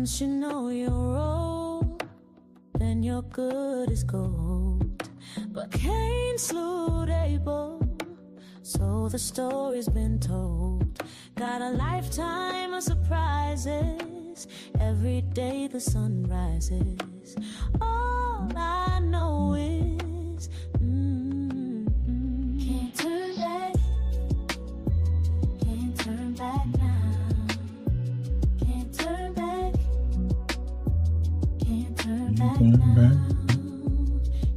Once you know your role, then you're good as gold. But Cain slew Abel, so the story's been told. Got a lifetime of surprises, every day the sun rises. All I know is can't turn back, can't turn back now. Can't turn back, can't turn back now.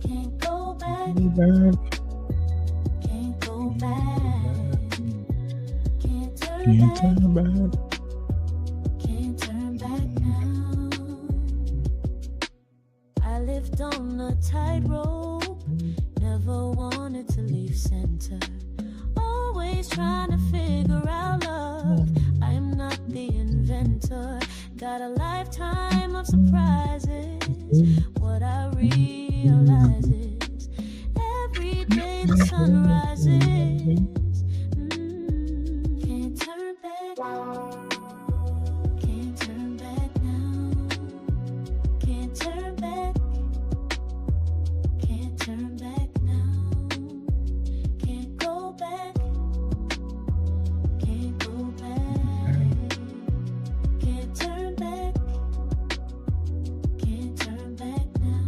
Can't go back, can't go back. Can't turn back, can't turn back now. I lived on a tightrope, never wanted to leave center. Always trying to figure out love, I'm not the inventor. Got a lifetime of surprises. What I realize is every day the sun rises. Can't turn back, can't turn back now. Can't turn back, can't turn back now. Can't go back, can't go back. Can't turn back, can't turn back now.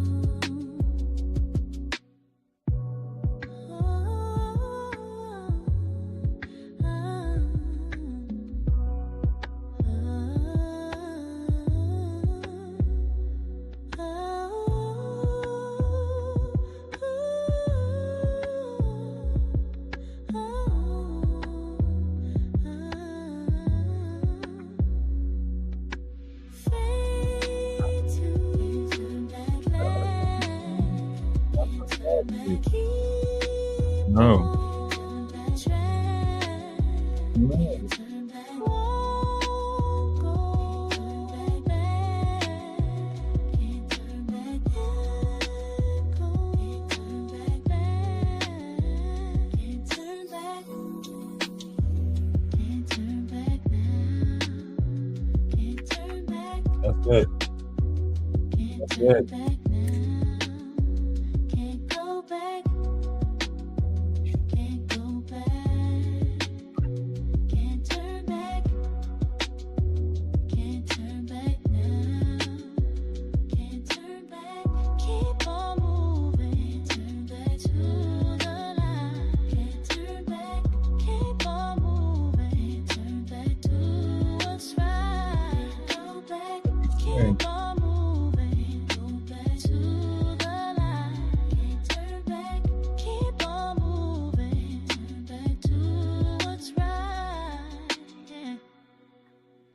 No. That's it. That's it.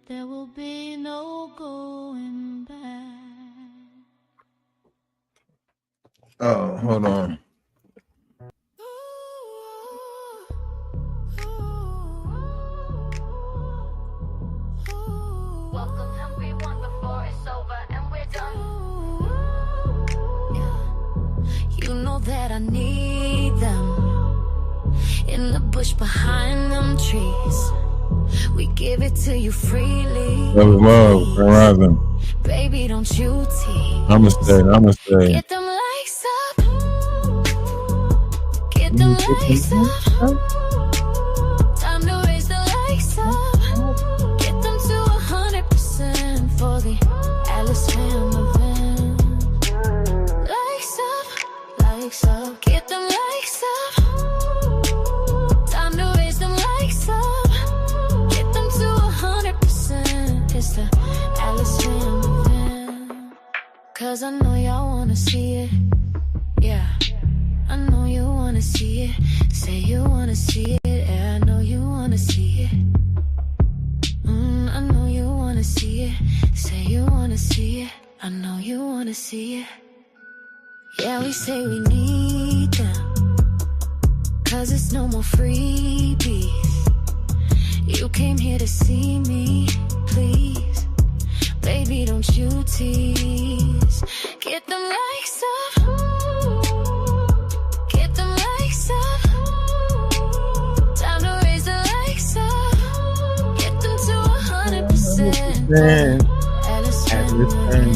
There will be no going back. Oh, hold on. Welcome everyone before it's over and we're done. You know that I need them in the bush behind them trees. We give it to you freely. That was love, Horizon. Baby, don't you tease. I'ma stay. Get them lights up. Get them lights up. Time to raise the lights up. Get them to 100% for the Alice Fam event. Lights up, lights up. Get them lights up. Time to raise them lights up. It's the Alice Fam event. Cause I know y'all wanna see it. Yeah, I know you wanna see it. Say you wanna see it. Yeah, I know you wanna see it. I know you wanna see it. Say you wanna see it. I know you wanna see it. Yeah, we say we need them. Cause it's no more freebies. You came here to see me, please. Baby, don't you tease. Get them lights up. Get them lights up. Time to raise the lights up. Get them to 100%. Alice This thing.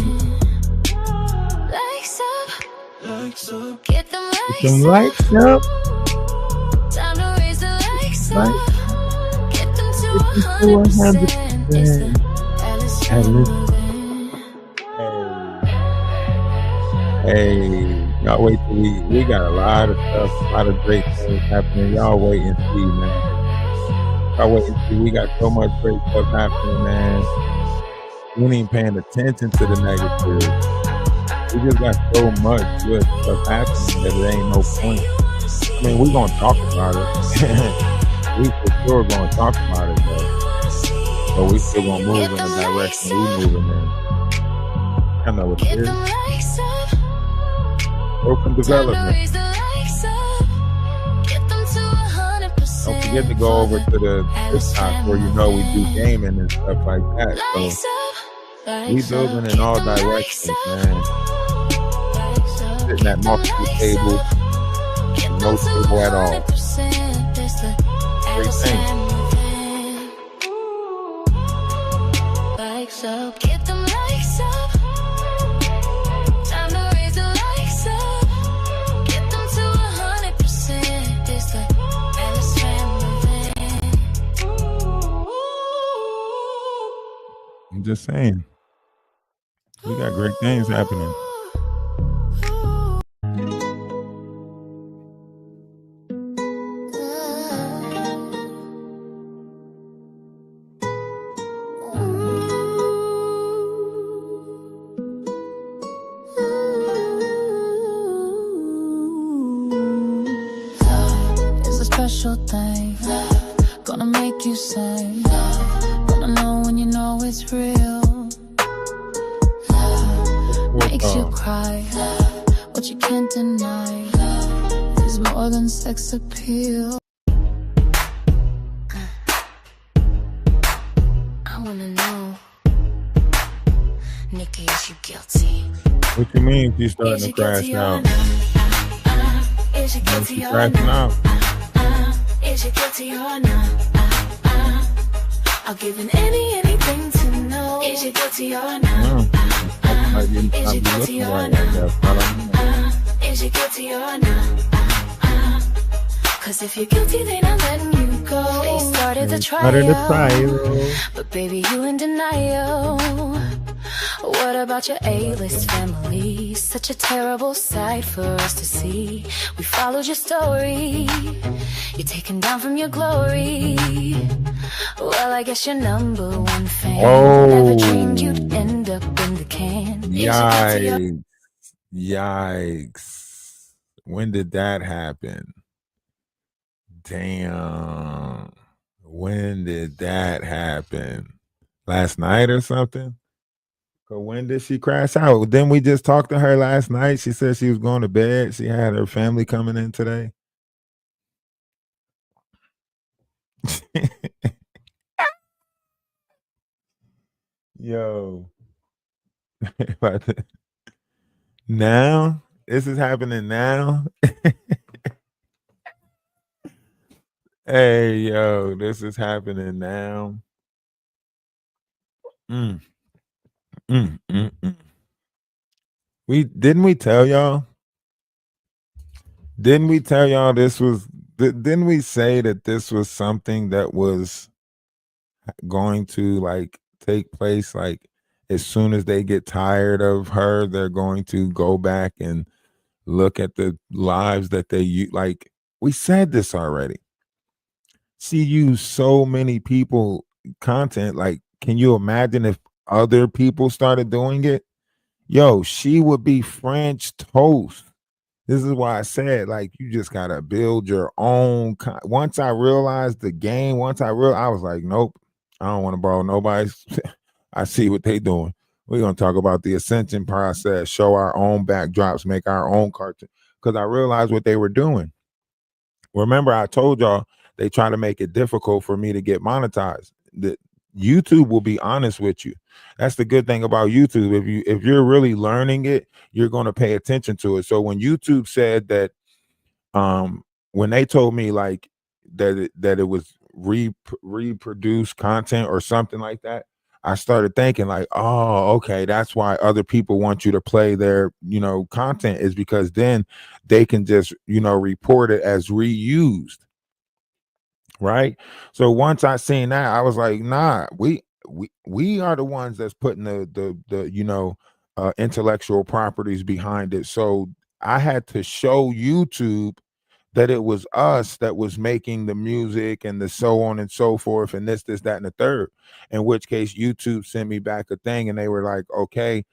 Lights up, get them Get them lights lights up. up. Time to raise the lights up. Lights. Get them to Get them to 100%. It's the 100%. Alice Alice. moving. Hey, y'all wait till we got a lot of stuff, a lot of great things happening. Y'all wait and see, man. Y'all wait and see. We got so much great stuff happening, man. We ain't even paying attention to the negative. We just got so much good stuff happening that it ain't no point. I mean, we gonna talk about it. We for sure gonna talk about it, but we still gonna move in the direction we moving in. I know what it is. Open development. Don't forget to go over to the TikTok where you know we do gaming and stuff like that. So we building in all directions, man. Sitting at multiple tables, no table at all. Great thing. Get them lights up. Time to raise the lights up. Get them to 100%. It's the Alice family. I'm just saying. We got great things happening. Special thing, gonna make you sing, gonna know when you know it's real. Makes you cry, what you can't deny is more than sex appeal. I wanna know, Nikki, is you guilty? What you mean she's starting to crash out? Is you guilty She's or crashing not? out. Is you guilty or not? I'll give in anything to know. Is you guilty or not? Is you guilty or not? Is you guilty or not? Cause if you're guilty, then I'm letting you go. They started the trial, but baby, you in denial. What about your A-list family? Such a terrible sight for us to see. We followed your story. You're taken down from your glory. Well, I guess you're number one fan. Never dreamed you'd end up in the can. Yikes. Yikes. When did that happen? Damn. When did that happen? Last night or something? But when did she crash out? Didn't we just talk to her last night? She said she was going to bed. She had her family coming in today. Yo. Now? This is happening now? Hey, yo, this is happening now. Didn't we tell y'all? Didn't we tell y'all this was? Didn't we say that this was something that was going to like take place? Like as soon as they get tired of her, they're going to go back and look at the lives that they like. We said this already. She used so many people content. Like, can you imagine if other people started doing it? Yo, she would be French toast. This is why I said, like, you just gotta build your own. Once I realized the game, I was like, nope, I don't want to borrow nobody's. I see what they doing. We're gonna talk about the ascension process, show our own backdrops, make our own cartoon. Because I realized what they were doing. Remember, I told y'all they try to make it difficult for me to get monetized. That YouTube will be honest with you. That's the good thing about YouTube. If you're really learning it, you're going to pay attention to it. So when YouTube said that, when they told me like that it was reproduced content or something like that, I started thinking like, oh, okay, that's why other people want you to play their, content, is because then they can just, report it as reused, right? So once I seen that, I was like, nah, we are the ones that's putting the intellectual properties behind it. So I had to show YouTube that it was us that was making the music and the so on and so forth, and this, that, and the third. In which case, YouTube sent me back a thing, and they were like, okay,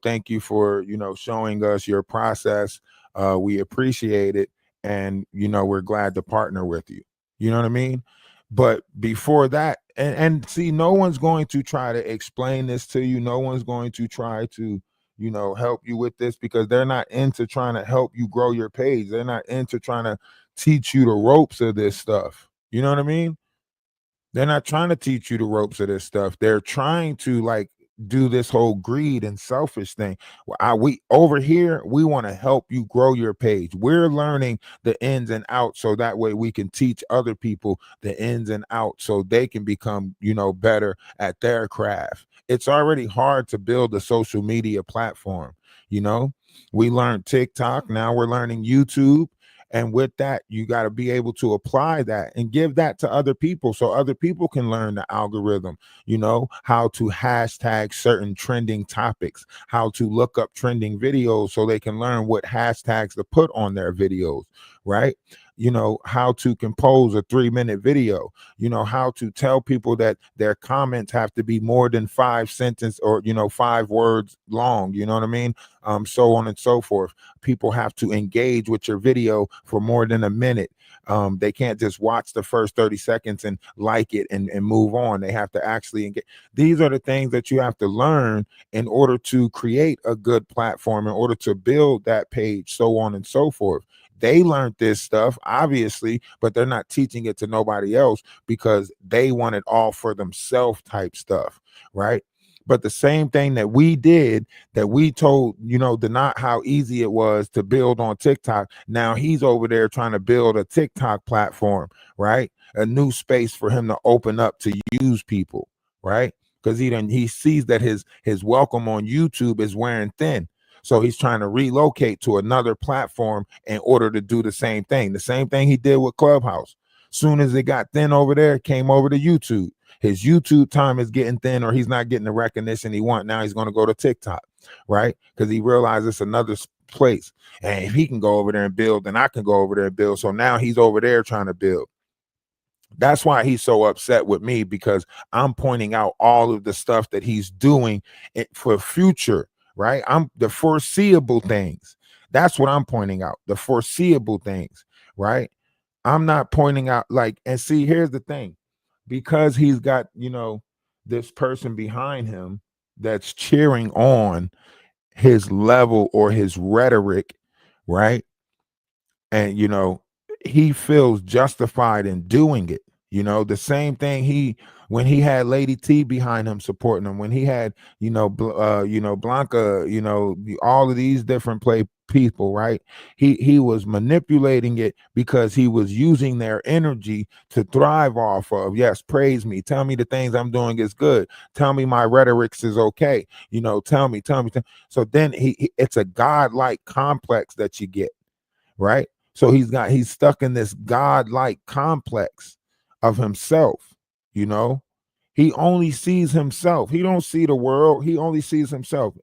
thank you for, showing us your process. We appreciate it. And, we're glad to partner with you. You know what I mean? But before that, and see, no one's going to try to explain this to you. No one's going to try to, help you with this, because they're not into trying to help you grow your page. They're not into trying to teach you the ropes of this stuff. You know what I mean? They're not trying to teach you the ropes of this stuff. They're trying to like do this whole greed and selfish thing. Well, we over here, we want to help you grow your page. We're learning the ins and outs, so that way we can teach other people the ins and outs, so they can become, better at their craft. It's already hard to build a social media platform. You know, we learned TikTok, now we're learning YouTube. And with that, you got to be able to apply that and give that to other people, so other people can learn the algorithm, how to hashtag certain trending topics, how to look up trending videos so they can learn what hashtags to put on their videos, right? How to compose a 3-minute video, how to tell people that their comments have to be more than 5 sentences or, 5 words long, you know what I mean? So on and so forth. People have to engage with your video for more than a minute. They can't just watch the first 30 seconds and like it and move on. They have to actually engage. These are the things that you have to learn in order to create a good platform, in order to build that page, so on and so forth. They learned this stuff, obviously, but they're not teaching it to nobody else because they want it all for themselves type stuff, right? But the same thing that we did, that we told, the not how easy it was to build on TikTok. Now he's over there trying to build a TikTok platform, right? A new space for him to open up to use people, right? Because he sees that his welcome on YouTube is wearing thin. So he's trying to relocate to another platform in order to do the same thing. The same thing he did with Clubhouse. Soon as it got thin over there, it came over to YouTube. His YouTube time is getting thin, or he's not getting the recognition he wants. Now he's going to go to TikTok, right? Because he realized it's another place. And if he can go over there and build, then I can go over there and build. So now he's over there trying to build. That's why he's so upset with me, because I'm pointing out all of the stuff that he's doing for future, right? I'm the foreseeable things. That's what I'm pointing out, the foreseeable things, right? I'm not pointing out like, and see, here's the thing, because he's got, this person behind him that's cheering on his level or his rhetoric, right? And he feels justified in doing it. The same thing when he had Lady T behind him supporting him, when he had Blanca, all of these different play people, right? He was manipulating it because he was using their energy to thrive off of. Yes, praise me, tell me the things I'm doing is good, tell me my rhetorics is okay, tell me. So then it's a godlike complex that you get, right? So he's stuck in this godlike complex of himself. He only sees himself. He don't see the world. He only sees himself.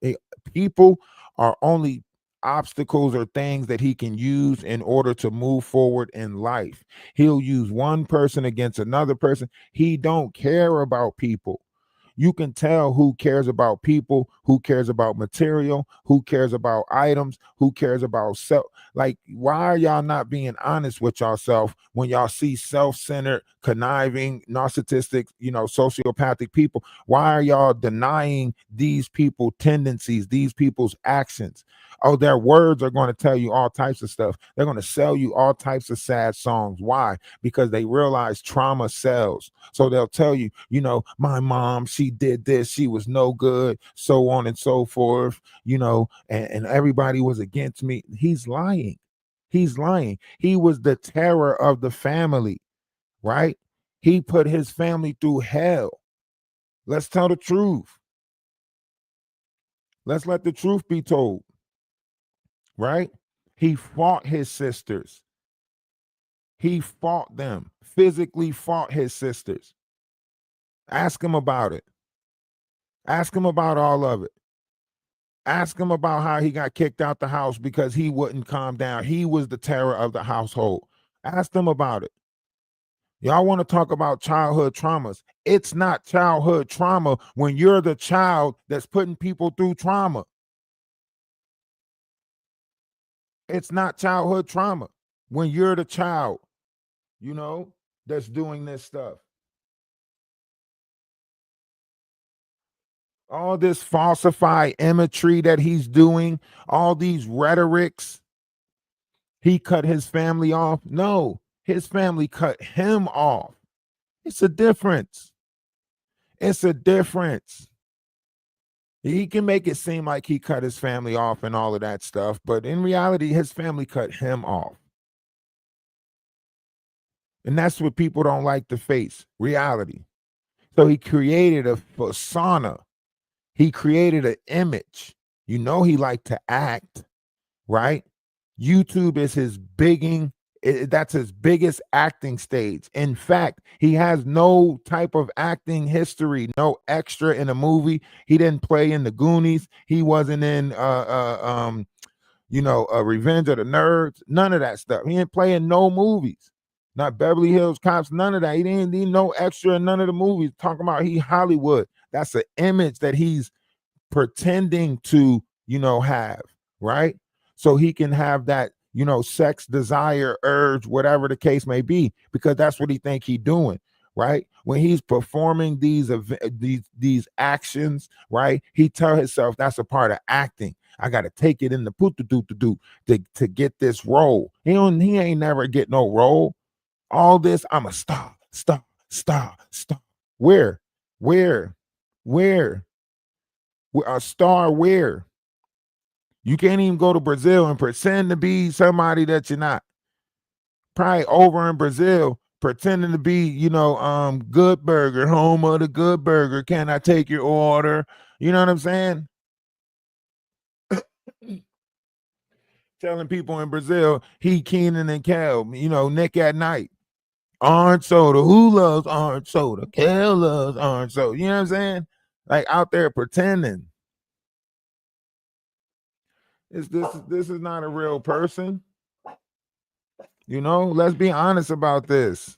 People are only obstacles or things that he can use in order to move forward in life. He'll use one person against another person. He don't care about people. You can tell who cares about people, who cares about material, who cares about items, who cares about self. Like, why are y'all not being honest with yourself when y'all see self-centered, conniving, narcissistic, sociopathic people? Why are y'all denying these people tendencies, these people's actions? Oh, their words are going to tell you all types of stuff. They're going to sell you all types of sad songs. Why? Because they realize trauma sells. So they'll tell you, my mom, she did this, she was no good, so on and so forth, and everybody was against me. He's lying. He's lying. He was the terror of the family, right? He put his family through hell. Let's tell the truth. Let's let the truth be told, right? He fought his sisters. He fought them, physically fought his sisters. Ask him about it. Ask him about all of it. Ask him about how he got kicked out the house because he wouldn't calm down. He was the terror of the household. Ask them about it. Y'all want to talk about childhood traumas. It's not childhood trauma when you're the child that's putting people through trauma. It's not childhood trauma when you're the child, that's doing this stuff. All this falsified imagery that he's doing, all these rhetorics. He cut his family off. No, his family cut him off. It's a difference. It's a difference. He can make it seem like he cut his family off and all of that stuff, but in reality, his family cut him off. And that's what people don't like to face, reality. So he created a persona. He created an image. He liked to act, right? YouTube is his that's his biggest acting stage. In fact, he has no type of acting history, no extra in a movie. He didn't play in the Goonies. He wasn't in Revenge of the Nerds, none of that stuff. He didn't play in no movies. Not Beverly Hills Cops, none of that. He didn't need no extra in none of the movies. Talking about he Hollywood. That's an image that he's pretending to, have, right? So he can have that, sex, desire, urge, whatever the case may be, because that's what he think he doing, right? When he's performing these actions, right? He tell himself that's a part of acting. I got to take it in the to get this role. He ain't never get no role. All this, I'm a star. Where? A star where? You can't even go to Brazil and pretend to be somebody that you're not. Probably over in Brazil, pretending to be, Good Burger, home of the Good Burger. Can I take your order? You know what I'm saying? Telling people in Brazil, he Keenan and Kel, Nick at Night. Orange soda. Who loves orange soda? Kel loves orange soda. You know what I'm saying? Like out there pretending. This is not a real person. Let's be honest about this.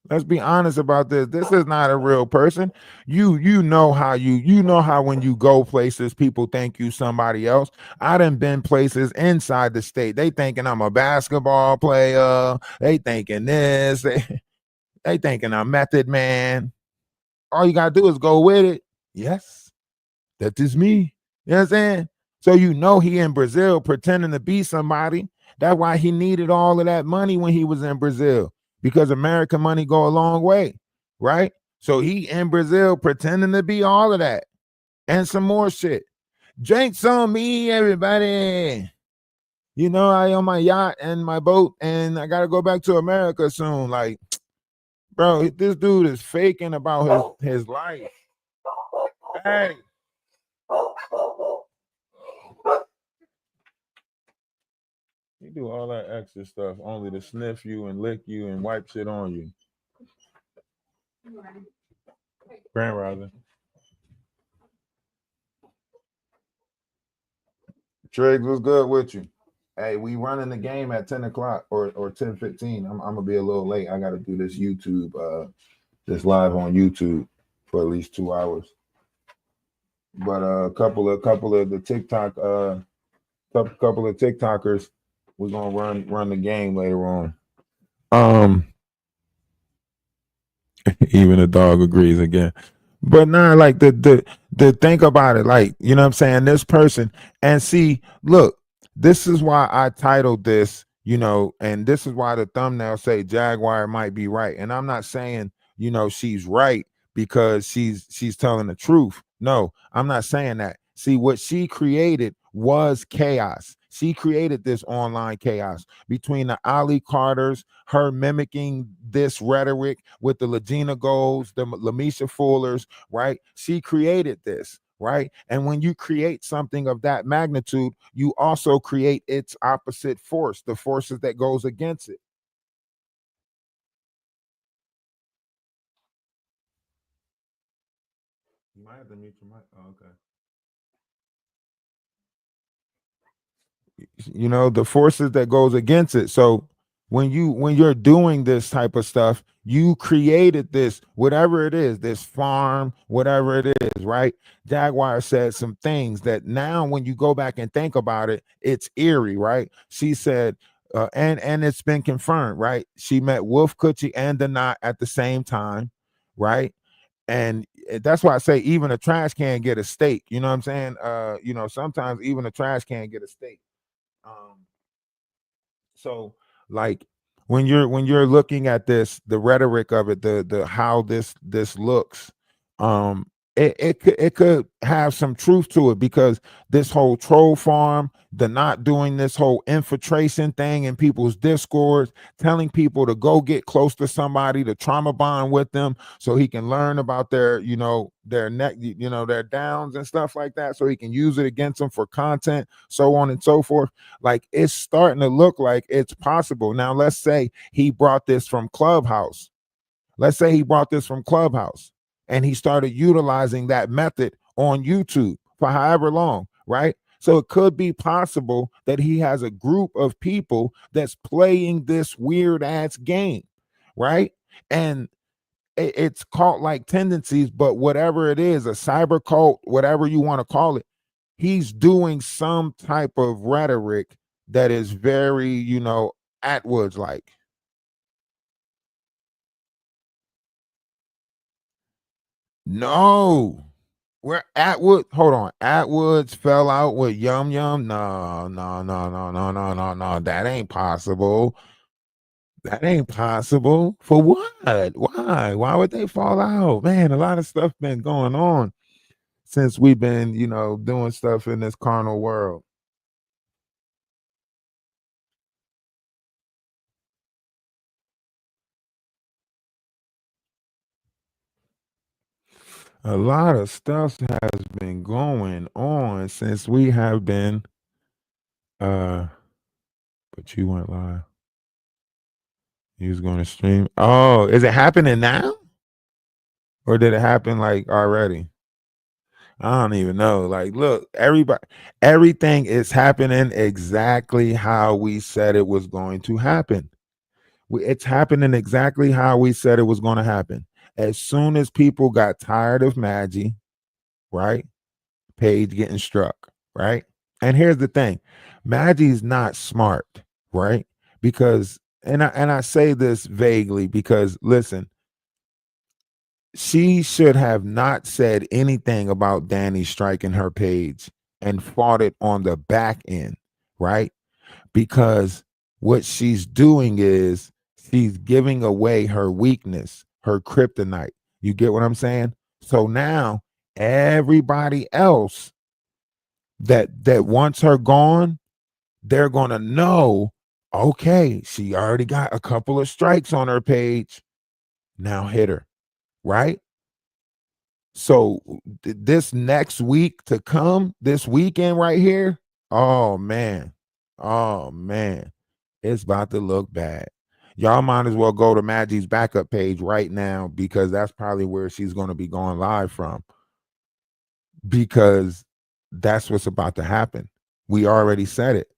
Let's be honest about this. This is not a real person. You know how when you go places, people think you somebody else. I done been places inside the state. They thinking I'm a basketball player. They thinking this. They thinking I'm Method Man. All you gotta do is go with it. Yes, that is me. You know what I'm saying? So he in Brazil pretending to be somebody. That's why he needed all of that money when he was in Brazil, because American money go a long way, right? So he in Brazil pretending to be all of that and some more shit. Drinks on me, everybody. I on my yacht and my boat, and I gotta go back to America soon. Like, bro, this dude is faking about his life. Hey. He do all that extra stuff only to sniff you and lick you and wipe shit on you. Grand Rising. Triggs, what's good with you? Hey, we running the game at 10 o'clock or 10:15. I'm gonna be a little late. I gotta do this YouTube, this live on YouTube for at least 2 hours. But a couple of the TikTok, couple of TikTokers, we're gonna run the game later on. Even the dog agrees again. But nah, like the think about it, like, you know what I'm saying, this person, and see, look, this is why I titled this, and this is why the thumbnail say Jaguar might be right. And I'm not saying, she's right because she's telling the truth. No, I'm not saying that. See, what she created was chaos. She created this online chaos between the Ali Carters, her mimicking this rhetoric with the Legina Golds, the Lamisha Fullers, right? She created this, right? And when you create something of that magnitude, you also create its opposite force, the forces that goes against it. You might have to mute your mic. Oh, okay. The forces that goes against it. So when you're doing this type of stuff, you created this, whatever it is, this farm, whatever it is, right? Jaguar said some things that now when you go back and think about it, it's eerie, right? She said, and it's been confirmed, right? She met Wolf Coochie and the Knot at the same time, right? And that's why I say even a trash can get a steak. You know what I'm saying? Sometimes even a trash can get a steak. um so like when you're looking at this, the rhetoric of it, the how this looks, um it could have some truth to it, because this whole troll farm, the not doing this whole infiltration thing in people's discords, telling people to go get close to somebody to trauma bond with them so he can learn about their, their neck, their downs and stuff like that, so he can use it against them for content, so on and so forth. Like, it's starting to look like it's possible. Now, let's say he brought this from Clubhouse. Let's say he brought this from Clubhouse and he started utilizing that method on YouTube for however long, right? So it could be possible that he has a group of people that's playing this weird ass game, right? And it's cult like tendencies, but whatever it is, a cyber cult, whatever you want to call it, he's doing some type of rhetoric that is very, Atwoods like. No. Where Atwood, hold on. Atwoods fell out with Yum Yum. No, no, no, no, no, no, no, no. That ain't possible. That ain't possible. For what? Why? Why would they fall out? Man, a lot of stuff been going on since we've been, doing stuff in this carnal world. A lot of stuff has been going on since we have been uh but you went live. You was going to stream. Oh, is it happening now? Or did it happen like already? I don't even know. Like, look, everything is happening exactly how we said it was going to happen. It's happening exactly how we said it was going to happen. As soon as people got tired of Maggie, right? Page getting struck, right? And here's the thing, Maggie's not smart, right? Because and I say this vaguely because listen, she should have not said anything about Danny striking her page and fought it on the back end, right? Because what she's doing is she's giving away her weakness, her kryptonite. You get what I'm saying? So now everybody else that wants her gone, they're gonna know, okay, she already got a couple of strikes on her page. Now hit her, right? So this next week to come, this weekend right here, oh man, oh man, it's about to look bad. Y'all might as well go to Maggie's backup page right now because that's probably where she's going to be going live from, because that's what's about to happen. We already said it.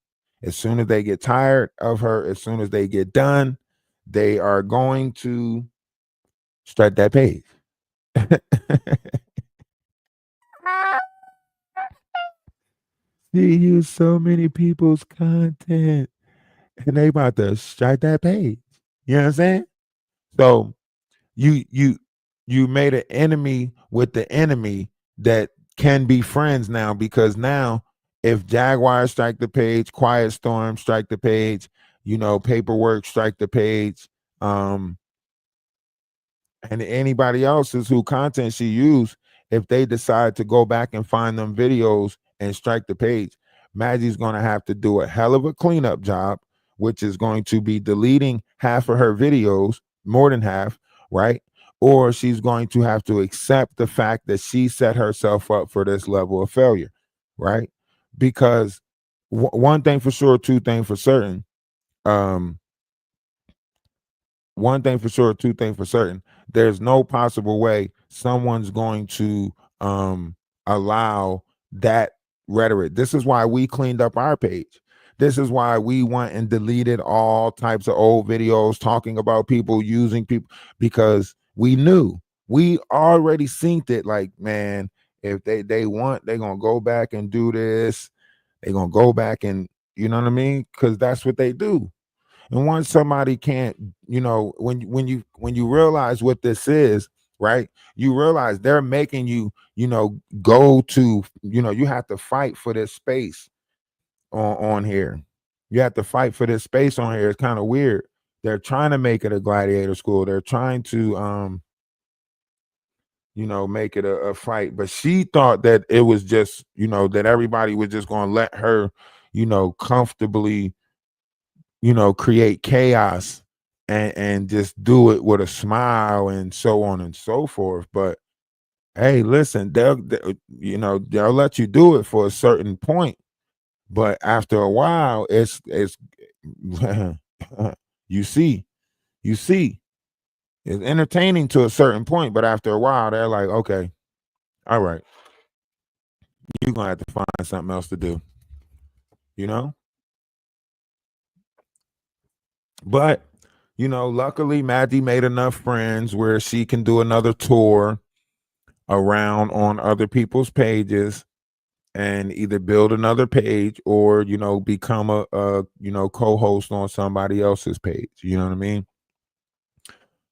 As soon as they get tired of her, as soon as they get done, they are going to start that page. She used so many people's content and they about to strike that page. You know what I'm saying? So you made an enemy with the enemy that can be friends now, because now if Jaguar strike the page, Quiet Storm strike the page, Paperwork strike the page, um, and anybody else's who content she used, if they decide to go back and find them videos and strike the page, Maggie's going to have to do a hell of a cleanup job, which is going to be deleting half of her videos, more than half, right? Or she's going to have to accept the fact that she set herself up for this level of failure, right? Because one thing for sure, two things for certain. Um, one thing for sure, two things for certain. There's no possible way someone's going to allow that rhetoric. This is why we cleaned up our page. This is why we went and deleted all types of old videos talking about people using people, because we already synced it. Like, man, if they want, they're gonna go back and do this. They're gonna go back and, you know what I mean? Because that's what they do. And once somebody can't, when you realize what this is, right? You realize they're making you, go to, you have to fight for this space on here. You have to fight for this space on here. It's kind of weird. They're trying to make it a gladiator school. They're trying to make it a fight. But she thought that it was just, that everybody was just gonna let her, comfortably, create chaos and just do it with a smile and so on and so forth. But hey, listen, they'll let you do it for a certain point, but after a while, it's you see, you see, it's entertaining to a certain point, but after a while, they're like, okay, all right, you're gonna have to find something else to do, you know. But luckily, Maddie made enough friends where she can do another tour around on other people's pages and either build another page or become a co-host on somebody else's page. You know what I mean?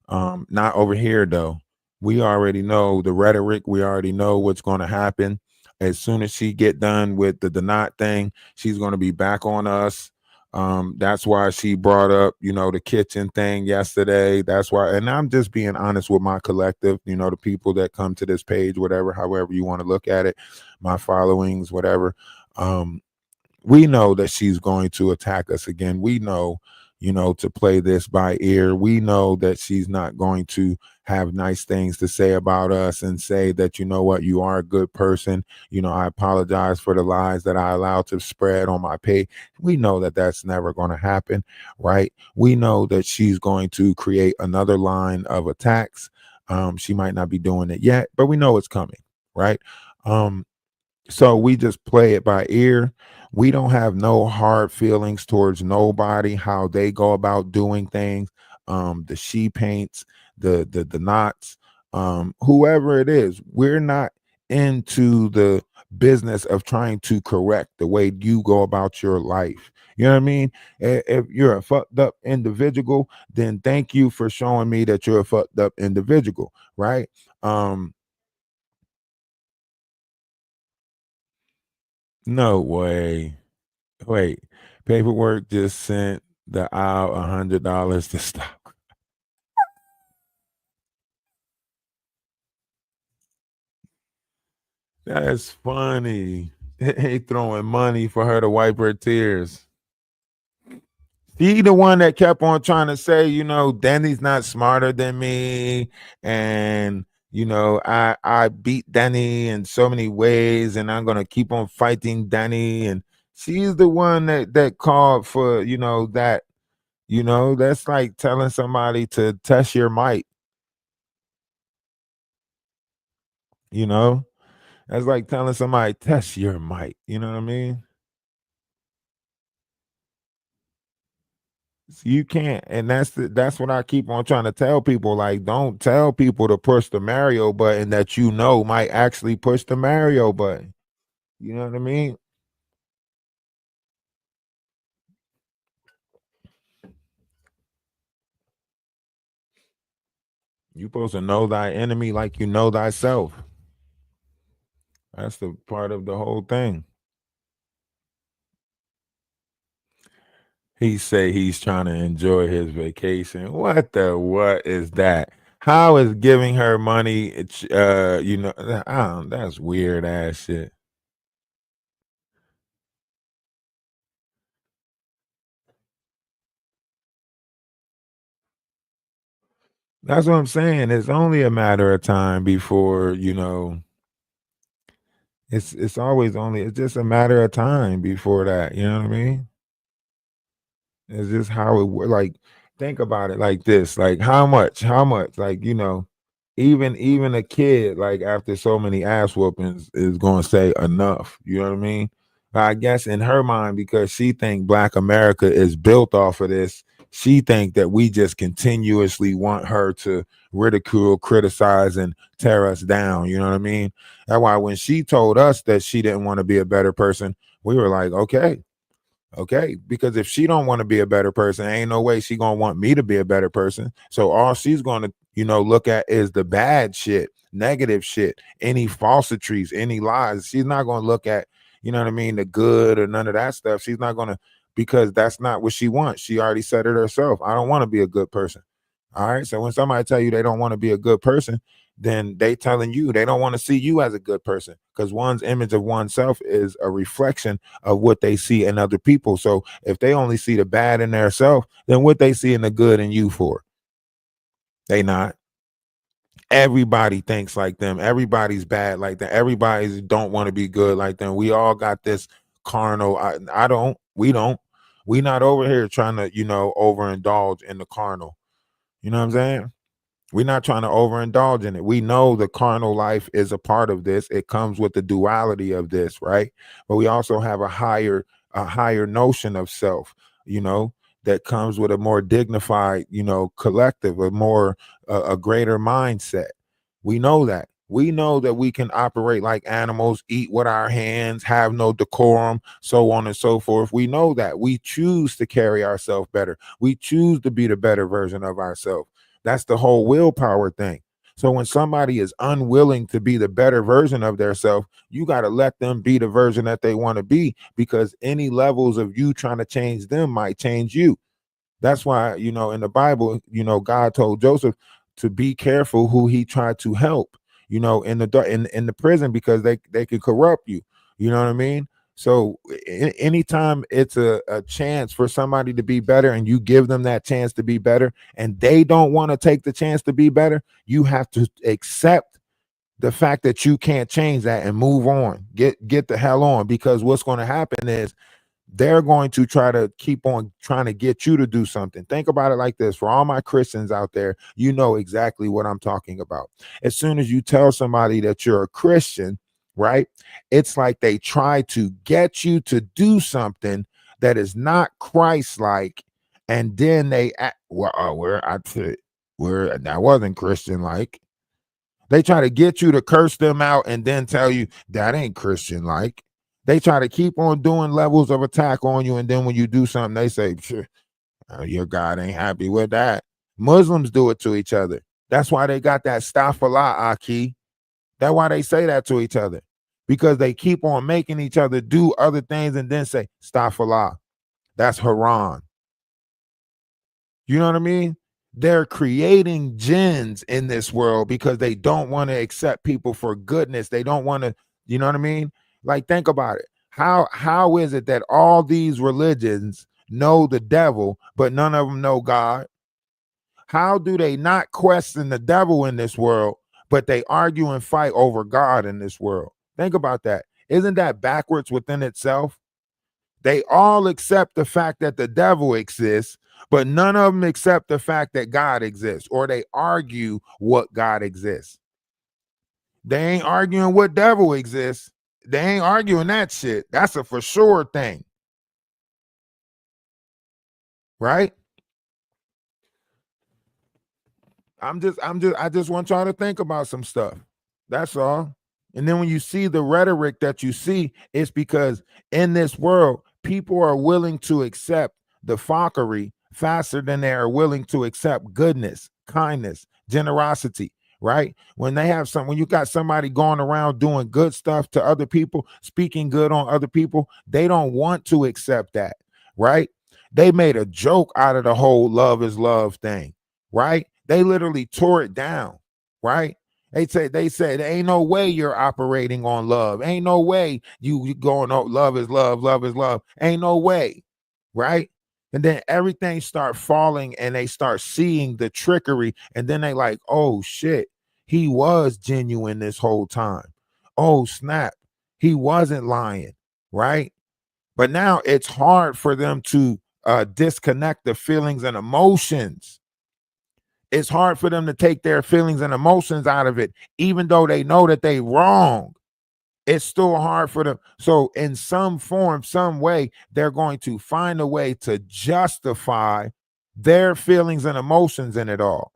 Not over here though. We already know the rhetoric. We already know what's going to happen. As soon as she get done with the not thing, she's going to be back on us. That's why she brought up, the kitchen thing yesterday. That's why, and I'm just being honest with my collective, the people that come to this page, whatever, however you want to look at it, my followings, whatever. We know that she's going to attack us again. We know, to play this by ear. We know that she's not going to have nice things to say about us and say that, you know what, you are a good person. I apologize for the lies that I allowed to spread on my page. We know that that's never going to happen, right? We know that she's going to create another line of attacks. She might not be doing it yet, but we know it's coming, right? So we just play it by ear. We don't have no hard feelings towards nobody, how they go about doing things. The she paints, the knots, whoever it is, we're not into the business of trying to correct the way you go about your life. You know what I mean? If you're a fucked up individual, then thank you for showing me that you're a fucked up individual, right? No way. Wait, paperwork just sent the aisle $100 to stop. That's funny. He throwing money for her to wipe her tears. He the one that kept on trying to say, Danny's not smarter than me, and I beat Danny in so many ways, and I'm gonna keep on fighting Danny. And she's the one that called for that. That's like telling somebody to test your might. You know, that's like telling somebody test your might. You know what I mean? You can't, and that's what I keep on trying to tell people. Like, don't tell people to push the Mario button that might actually push the Mario button. You know what I mean? You supposed to know thy enemy like you know thyself. That's the part of the whole thing. He say he's trying to enjoy his vacation. What is that? How is giving her money? I don't, that's weird ass shit. That's what I'm saying. It's only a matter of time before, it's always only it's just a matter of time before that, you know what I mean? It's just how it like, think about it like this, like, how much, like, even a kid, like, after so many ass whoopings is gonna say enough, you know what I mean? But I guess in her mind, because she think Black America is built off of this, she think that we just continuously want her to ridicule, criticize, and tear us down, you know what I mean? That's why when she told us that she didn't want to be a better person, we were like, okay. Okay, because if she don't want to be a better person, ain't no way she gonna want me to be a better person. So all she's gonna, look at is the bad shit, negative shit, any falsitries, any lies. She's not gonna look at, what I mean, the good or none of that stuff. She's not gonna, because that's not what she wants. She already said it herself. I don't want to be a good person. All right. So when somebody tell you they don't want to be a good person, then they telling you they don't want to see you as a good person, because one's image of oneself is a reflection of what they see in other people. So if they only see the bad in their self, then what they see in the good in you for? They not. Everybody thinks like them. Everybody's bad like them. Everybody's don't want to be good like them. We all got this carnal. I don't. We don't. We not over here trying to, overindulge in the carnal. You know what I'm saying? We're not trying to overindulge in it. We know the carnal life is a part of this. It comes with the duality of this, right? But we also have a higher notion of self, you know, that comes with a more dignified, collective, a greater mindset. We know that. We know that we can operate like animals, eat with our hands, have no decorum, so on and so forth. We know that. We choose to carry ourselves better. We choose to be the better version of ourselves. That's the whole willpower thing. So when somebody is unwilling to be the better version of their self, you got to let them be the version that they want to be, because any levels of you trying to change them might change you. That's why, in the Bible, God told Joseph to be careful who he tried to help, in the prison, because they could corrupt you. You know what I mean? So anytime it's a chance for somebody to be better and you give them that chance to be better and they don't want to take the chance to be better, you have to accept the fact that you can't change that and move on. Get the hell on, because what's going to happen is they're going to try to keep on trying to get you to do something. Think about it like this. For all my Christians out there, you know exactly what I'm talking about. As soon as you tell somebody that you're a Christian, right? It's like they try to get you to do something that is not Christ-like, and then they act, well, where that wasn't Christian-like. They try to get you to curse them out and then tell you that ain't Christian like. They try to keep on doing levels of attack on you. And then when you do something, they say, your God ain't happy with that. Muslims do it to each other. That's why they got that Stafallah Aki. That's why they say that to each other, because they keep on making each other do other things and then say, Stafallah. That's Haran. You know what I mean? They're creating jinns in this world because they don't want to accept people for goodness. They don't want to, you know what I mean? Like, think about it. How is it that all these religions know the devil, but none of them know God? How do they not question the devil in this world, but they argue and fight over God in this world? Think about that. Isn't that backwards within itself? They all accept the fact that the devil exists, but none of them accept the fact that God exists, or they argue what God exists. They ain't arguing what devil exists. They ain't arguing that shit. That's a for sure thing, right? I just want y'all to think about some stuff. That's all. And then when you see the rhetoric that you see, it's because in this world, people are willing to accept the fuckery faster than they are willing to accept goodness, kindness, generosity, right? When you got somebody going around doing good stuff to other people, speaking good on other people, they don't want to accept that, right? They made a joke out of the whole love is love thing, right? They literally tore it down, right? They said there ain't no way you're operating on love. Ain't no way you going, oh, love is love, love is love. Ain't no way, right? And then everything start falling and they start seeing the trickery. And then they like, oh shit, he was genuine this whole time. Oh snap, he wasn't lying, right? But now it's hard for them to disconnect the feelings and emotions. It's hard for them to take their feelings and emotions out of it, even though they know that they wrong. It's still hard for them. So in some form, some way, they're going to find a way to justify their feelings and emotions in it all.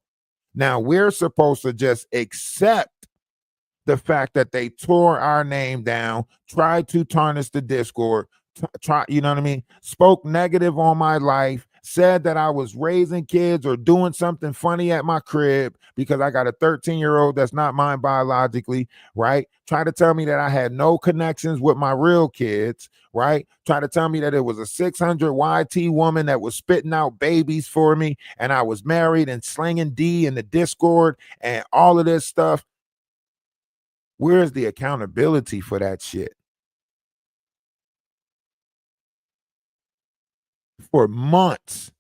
Now we're supposed to just accept the fact that they tore our name down, tried to tarnish the Discord, try, you know what I mean? Spoke negative on my life, said that I was raising kids or doing something funny at my crib because I got a 13-year-old that's not mine biologically, right? Try to tell me that I had no connections with my real kids, right? Try to tell me that it was a 600 YT woman that was spitting out babies for me and I was married and slinging D in the Discord and all of this stuff. Where's the accountability for that shit? For months,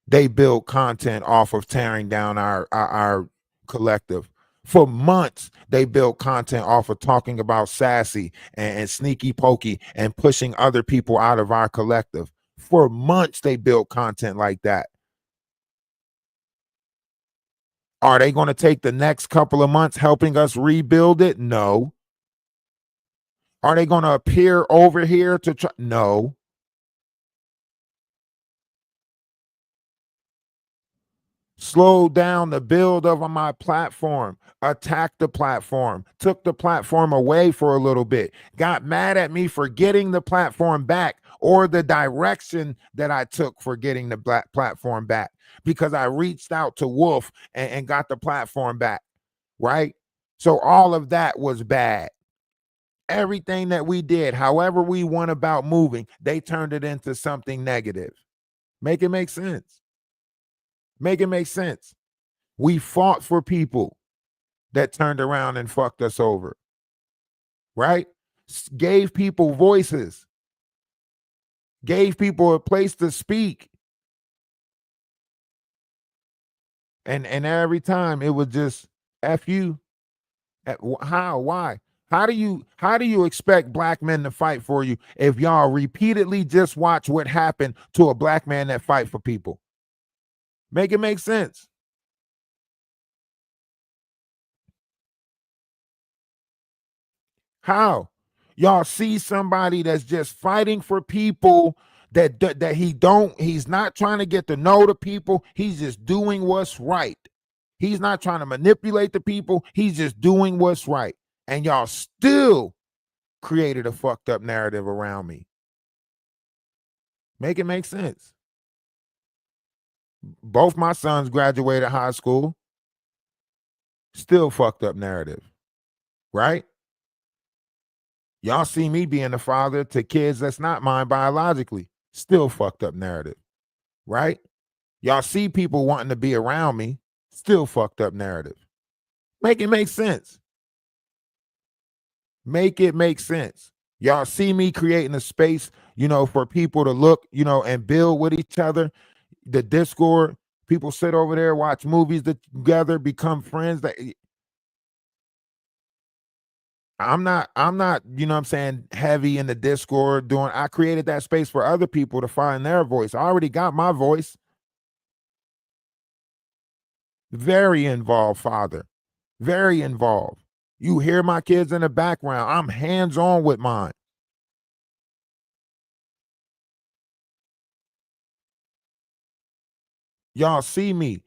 they built content off of tearing down our collective. For months, they built content off of talking about sassy and sneaky pokey and pushing other people out of our collective. For months, they built content like that. Are they going to take the next couple of months helping us rebuild it? No. Are they going to appear over here to try? No. Slowed down the build of my platform, attacked the platform, took the platform away for a little bit, got mad at me for getting the platform back or the direction that I took for getting the black platform back because I reached out to Wolf and got the platform back, right? So all of that was bad. Everything that we did, however we went about moving, they turned it into something negative. Make it make sense. Make it make sense. We fought for people that turned around and fucked us over, right? Gave people voices, gave people a place to speak. And every time it was just F you. How? Why? How do you expect black men to fight for you if y'all repeatedly just watch what happened to a black man that fight for people? Make it make sense. How? Y'all see somebody that's just fighting for people that he's not trying to get to know the people. He's just doing what's right. He's not trying to manipulate the people. He's just doing what's right. And y'all still created a fucked up narrative around me. Make it make sense. Both my sons graduated high school. Still fucked up narrative, right? Y'all see me being a father to kids that's not mine biologically. Still fucked up narrative, right? Y'all see people wanting to be around me. Still fucked up narrative. Make it make sense. Make it make sense. Y'all see me creating a space, for people to look, and build with each other. The Discord, people sit over there, watch movies together, become friends. I'm not, what I'm saying, heavy in the Discord doing. I created that space for other people to find their voice. I already got my voice. Very involved father. Very involved. You hear my kids in the background. I'm hands-on with mine. Y'all see me.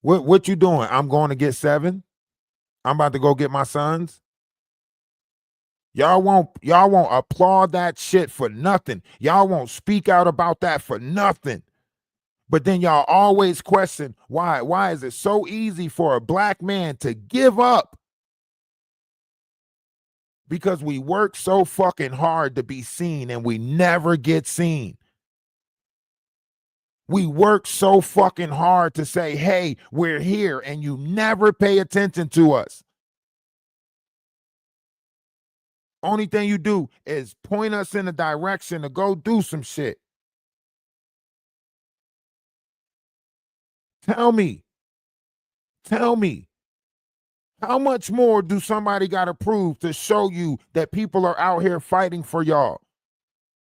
What you doing? I'm going to get 7. I'm about to go get my sons. Y'all won't applaud that shit for nothing. Y'all won't speak out about that for nothing. But then y'all always question why is it so easy for a black man to give up? Because we work so fucking hard to be seen and we never get seen. We work so fucking hard to say, hey, we're here, and you never pay attention to us. Only thing you do is point us in a direction to go do some shit. Tell me, how much more do somebody got to prove to show you that people are out here fighting for y'all?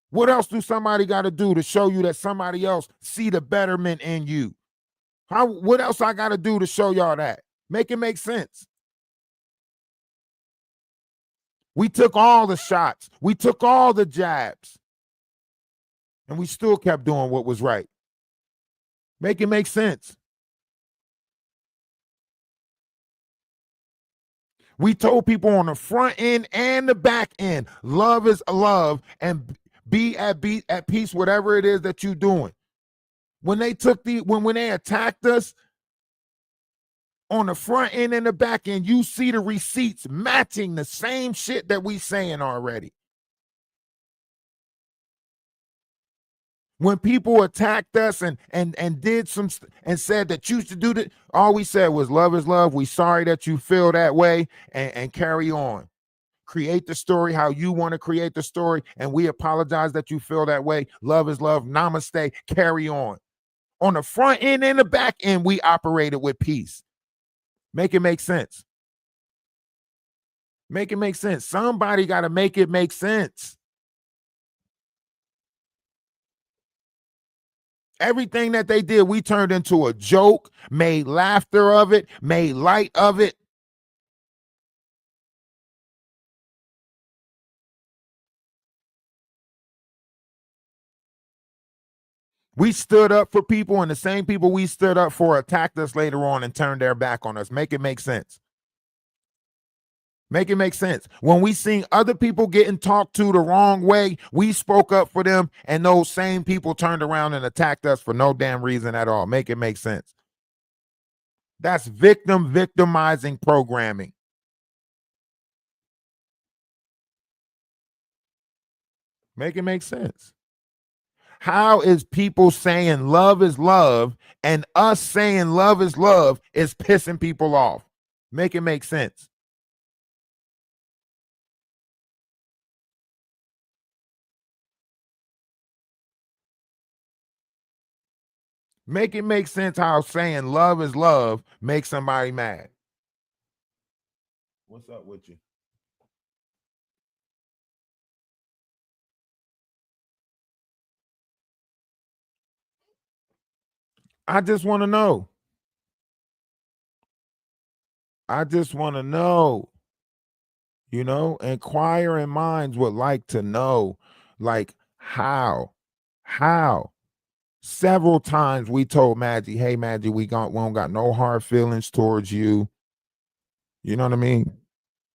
What else do somebody got to do to show you that somebody else see the betterment in you? What else I got to do to show y'all that? Make it make sense. We took all the shots. We took all the jabs. And we still kept doing what was right. Make it make sense. We told people on the front end and the back end, love is love, and be at peace, whatever it is that you're doing. When they when they attacked us on the front end and the back end, you see the receipts matching the same shit that we saying already. When people attacked us and did some and said that you should do that, all we said was love is love. We sorry that you feel that way, and carry on. Create the story how you want to create the story, and we apologize that you feel that way. Love is love. Namaste. Carry on. On the front end and the back end, we operated with peace. Make it make sense. Make it make sense. Somebody got to make it make sense. Everything that they did, we turned into a joke, made laughter of it, made light of it. We stood up for people, and the same people we stood up for attacked us later on and turned their back on us. Make it make sense. Make it make sense. When we seen other people getting talked to the wrong way, we spoke up for them, and those same people turned around and attacked us for no damn reason at all. Make it make sense. That's victimizing programming. Make it make sense. How is people saying love is love and us saying love is love is pissing people off? Make it make sense. Make it make sense how saying love is love makes somebody mad. What's up with you? I just want to know. I just want to know. You know, inquiring minds would like to know, like, how. Several times we told Maggie, hey, Maggie, we don't got no hard feelings towards you. You know what I mean?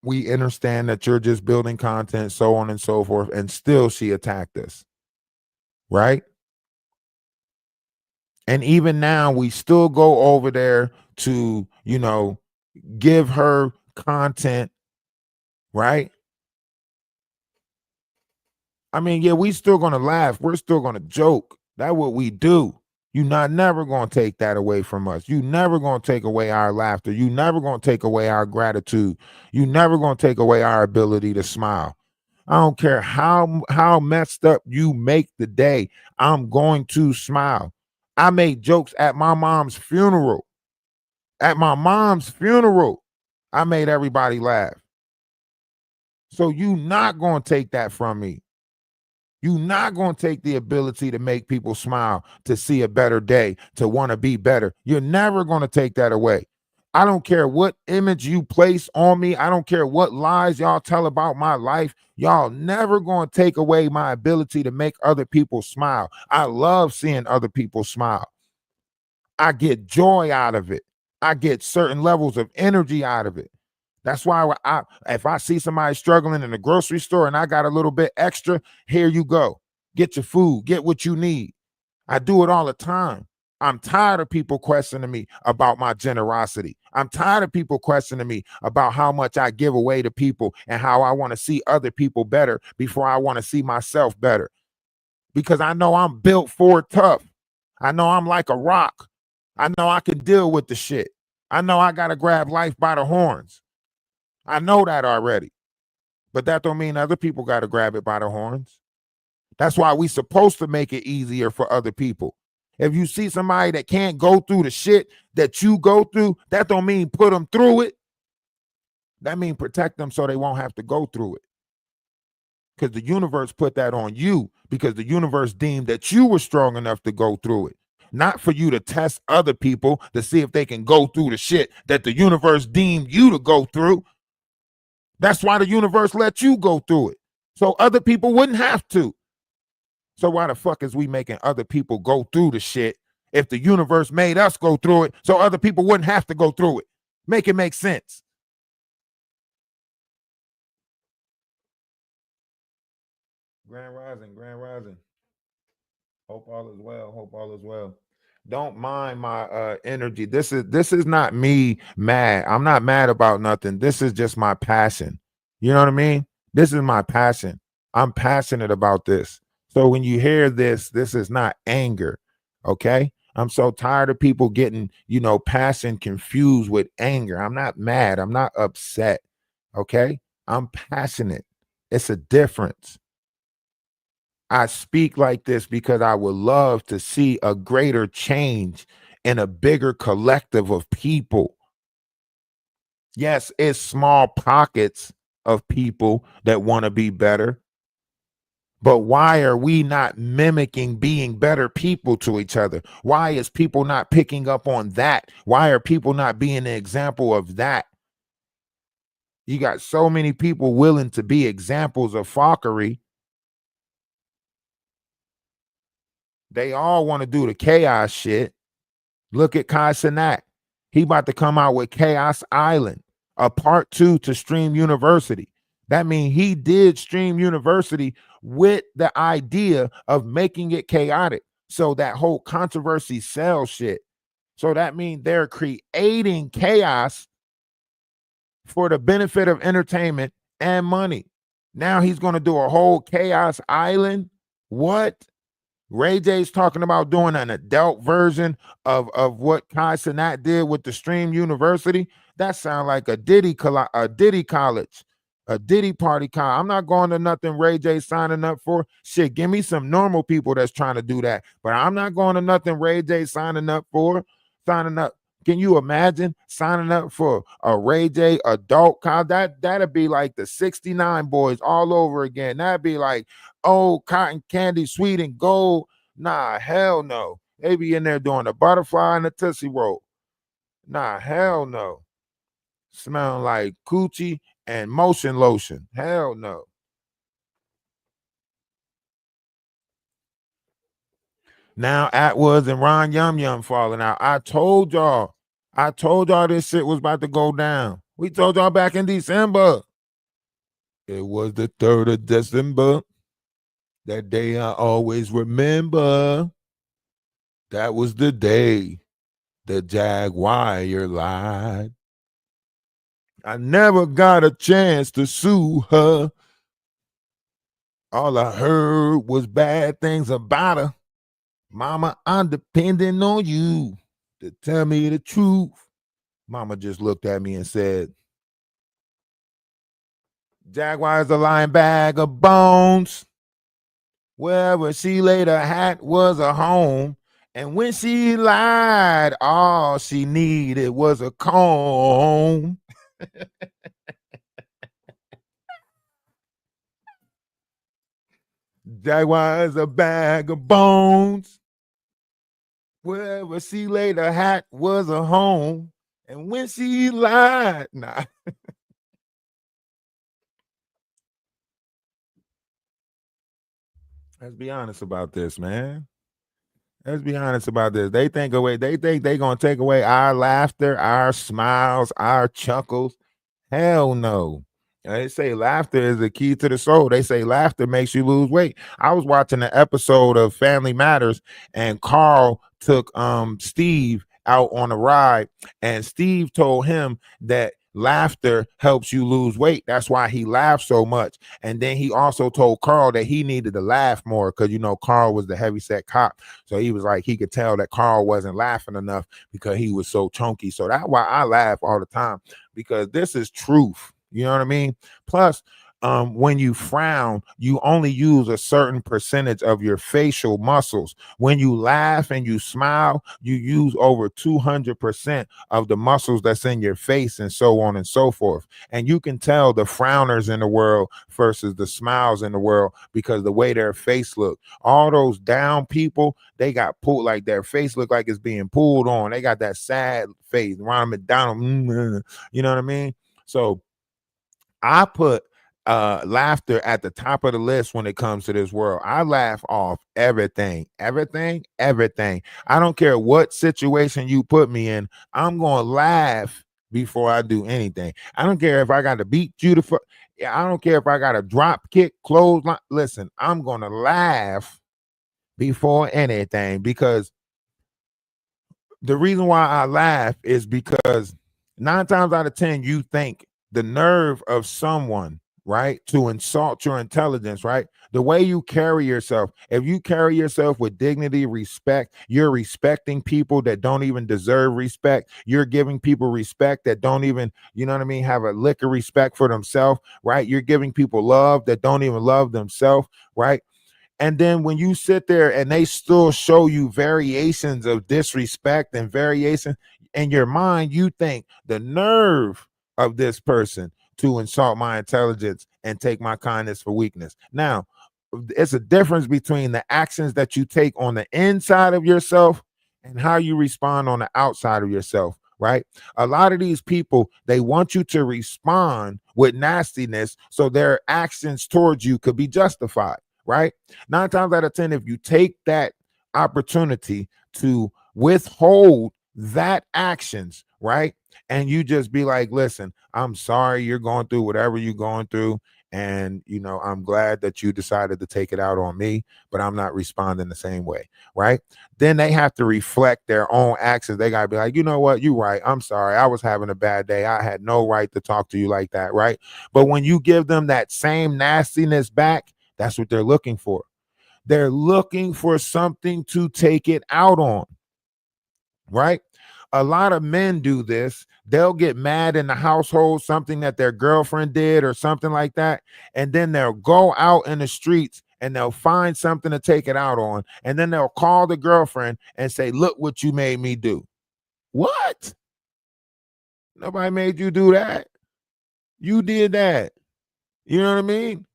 We understand that you're just building content, so on and so forth. And still she attacked us. Right? And even now we still go over there to, give her content. Right? I mean, yeah, we still gonna laugh. We're still gonna joke. That's what we do. You're not never gonna take that away from us. You never gonna take away our laughter. You never gonna take away our gratitude. You never gonna take away our ability to smile. I don't care how messed up you make the day. I'm going to smile. I made jokes at my mom's funeral. At my mom's funeral, I made everybody laugh. So you not gonna take that from me. You're not going to take the ability to make people smile, to see a better day, to want to be better. You're never going to take that away. I don't care what image you place on me. I don't care what lies y'all tell about my life. Y'all never going to take away my ability to make other people smile. I love seeing other people smile. I get joy out of it. I get certain levels of energy out of it. That's why if I see somebody struggling in the grocery store and I got a little bit extra, here you go. Get your food, get what you need. I do it all the time. I'm tired of people questioning me about my generosity. I'm tired of people questioning me about how much I give away to people and how I want to see other people better before I want to see myself better. Because I know I'm built for tough. I know I'm like a rock. I know I can deal with the shit. I know I got to grab life by the horns. I know that already. But that don't mean other people got to grab it by the horns. That's why we supposed to make it easier for other people. If you see somebody that can't go through the shit that you go through, that don't mean put them through it. That means protect them so they won't have to go through it. Because the universe put that on you, because the universe deemed that you were strong enough to go through it. Not for you to test other people to see if they can go through the shit that the universe deemed you to go through. That's why the universe let you go through it, so other people wouldn't have to. So why the fuck is we making other people go through the shit if the universe made us go through it so other people wouldn't have to go through it? Make it make sense. Grand Rising, Grand Rising. Hope all is well. Hope all is well. Don't mind my energy. This is not me mad. I'm not mad about nothing. This is just my passion. You know what I mean? This is my passion. I'm passionate about this. So when you hear this, this is not anger. Okay? I'm so tired of people getting, passion confused with anger. I'm not mad. I'm not upset. Okay? I'm passionate. It's a difference. I speak like this because I would love to see a greater change in a bigger collective of people. Yes, it's small pockets of people that want to be better. But why are we not mimicking being better people to each other? Why is people not picking up on that? Why are people not being an example of that? You got so many people willing to be examples of fuckery. They all want to do the chaos shit. Look at Kai Cenat. He about to come out with Chaos Island, a part 2 to Stream University. That means he did Stream University with the idea of making it chaotic. So that whole controversy sells shit. So that means they're creating chaos for the benefit of entertainment and money. Now he's going to do a whole Chaos Island. What? Ray J's talking about doing an adult version of what Kai Cenat did with the Stream University. That sounds like a Diddy college, a Diddy party. I'm not going to nothing Ray J signing up for. Shit, give me some normal people that's trying to do that. But I'm not going to nothing Ray J signing up for. Signing up. Can you imagine signing up for a Ray J adult college? That'd be like the 69 boys all over again. That'd be like, oh, cotton candy, sweet and gold. Nah, hell no. They be in there doing the butterfly and the Tootsie Roll. Nah, hell no. Smelling like coochie and motion lotion. Hell no. Now Atwoods and Ron Yum Yum falling out. I told y'all this shit was about to go down. We told y'all back in December. It was the 3rd of December. That day I always remember. That was the day the Jaguar lied. I never got a chance to sue her. All I heard was bad things about her. Mama, I'm depending on you to tell me the truth. Mama just looked at me and said, Jaguar's a lying bag of bones. Wherever she laid her hat was a home. And when she lied, all she needed was a comb. Jaguar's a bag of bones. Wherever she laid her hat was a home. And when she lied, nah. Let's be honest about this, man. Let's be honest about this. They think they're gonna take away our laughter, our smiles, our chuckles. Hell no. They say laughter is the key to the soul. They say laughter makes you lose weight. I was watching an episode of Family Matters, and Carl took Steve out on a ride, and Steve told him that laughter helps you lose weight. That's why he laughed so much. And then he also told Carl that he needed to laugh more because Carl was the heavyset cop. So he was like, he could tell that Carl wasn't laughing enough because he was so chunky. So that's why I laugh all the time, because this is truth. You know what I mean? Plus, When you frown, you only use a certain percentage of your facial muscles. When you laugh and you smile, you use over 200% of the muscles that's in your face, and so on and so forth. And you can tell the frowners in the world versus the smiles in the world because the way their face look. All those down people, they got pulled, like their face look like it's being pulled on. They got that sad face. Ronald McDonald, you know what I mean? So I put laughter at the top of the list when it comes to this world. I laugh off everything, everything, everything. I don't care what situation you put me in. I'm gonna laugh before I do anything. I don't care if I got to beat you to fuck. I don't care if I got to drop kick, clothesline. Listen, I'm gonna laugh before anything because the reason why I laugh is because 9 times out of 10, you think the nerve of someone, right, to insult your intelligence, right? The way you carry yourself, if you carry yourself with dignity, respect, you're respecting people that don't even deserve respect. You're giving people respect that don't even, you know what I mean, have a lick of respect for themselves, right? You're giving people love that don't even love themselves, right? And then when you sit there and they still show you variations of disrespect and variation in your mind, you think the nerve of this person to insult my intelligence and take my kindness for weakness. Now, it's a difference between the actions that you take on the inside of yourself and how you respond on the outside of yourself, right? A lot of these people, they want you to respond with nastiness so their actions towards you could be justified, right? 9 times out of 10, if you take that opportunity to withhold that actions, right? And you just be like, listen, I'm sorry you're going through whatever you're going through. And, I'm glad that you decided to take it out on me, but I'm not responding the same way, right? Then they have to reflect their own actions. They got to be like, you know what? You're right. I'm sorry. I was having a bad day. I had no right to talk to you like that, right? But when you give them that same nastiness back, that's what they're looking for. They're looking for something to take it out on, right? A lot of men do this. They'll get mad in the household, something that their girlfriend did or something like that. And then they'll go out in the streets and they'll find something to take it out on. And then they'll call the girlfriend and say, look what you made me do. What? Nobody made you do that. You did that. You know what I mean?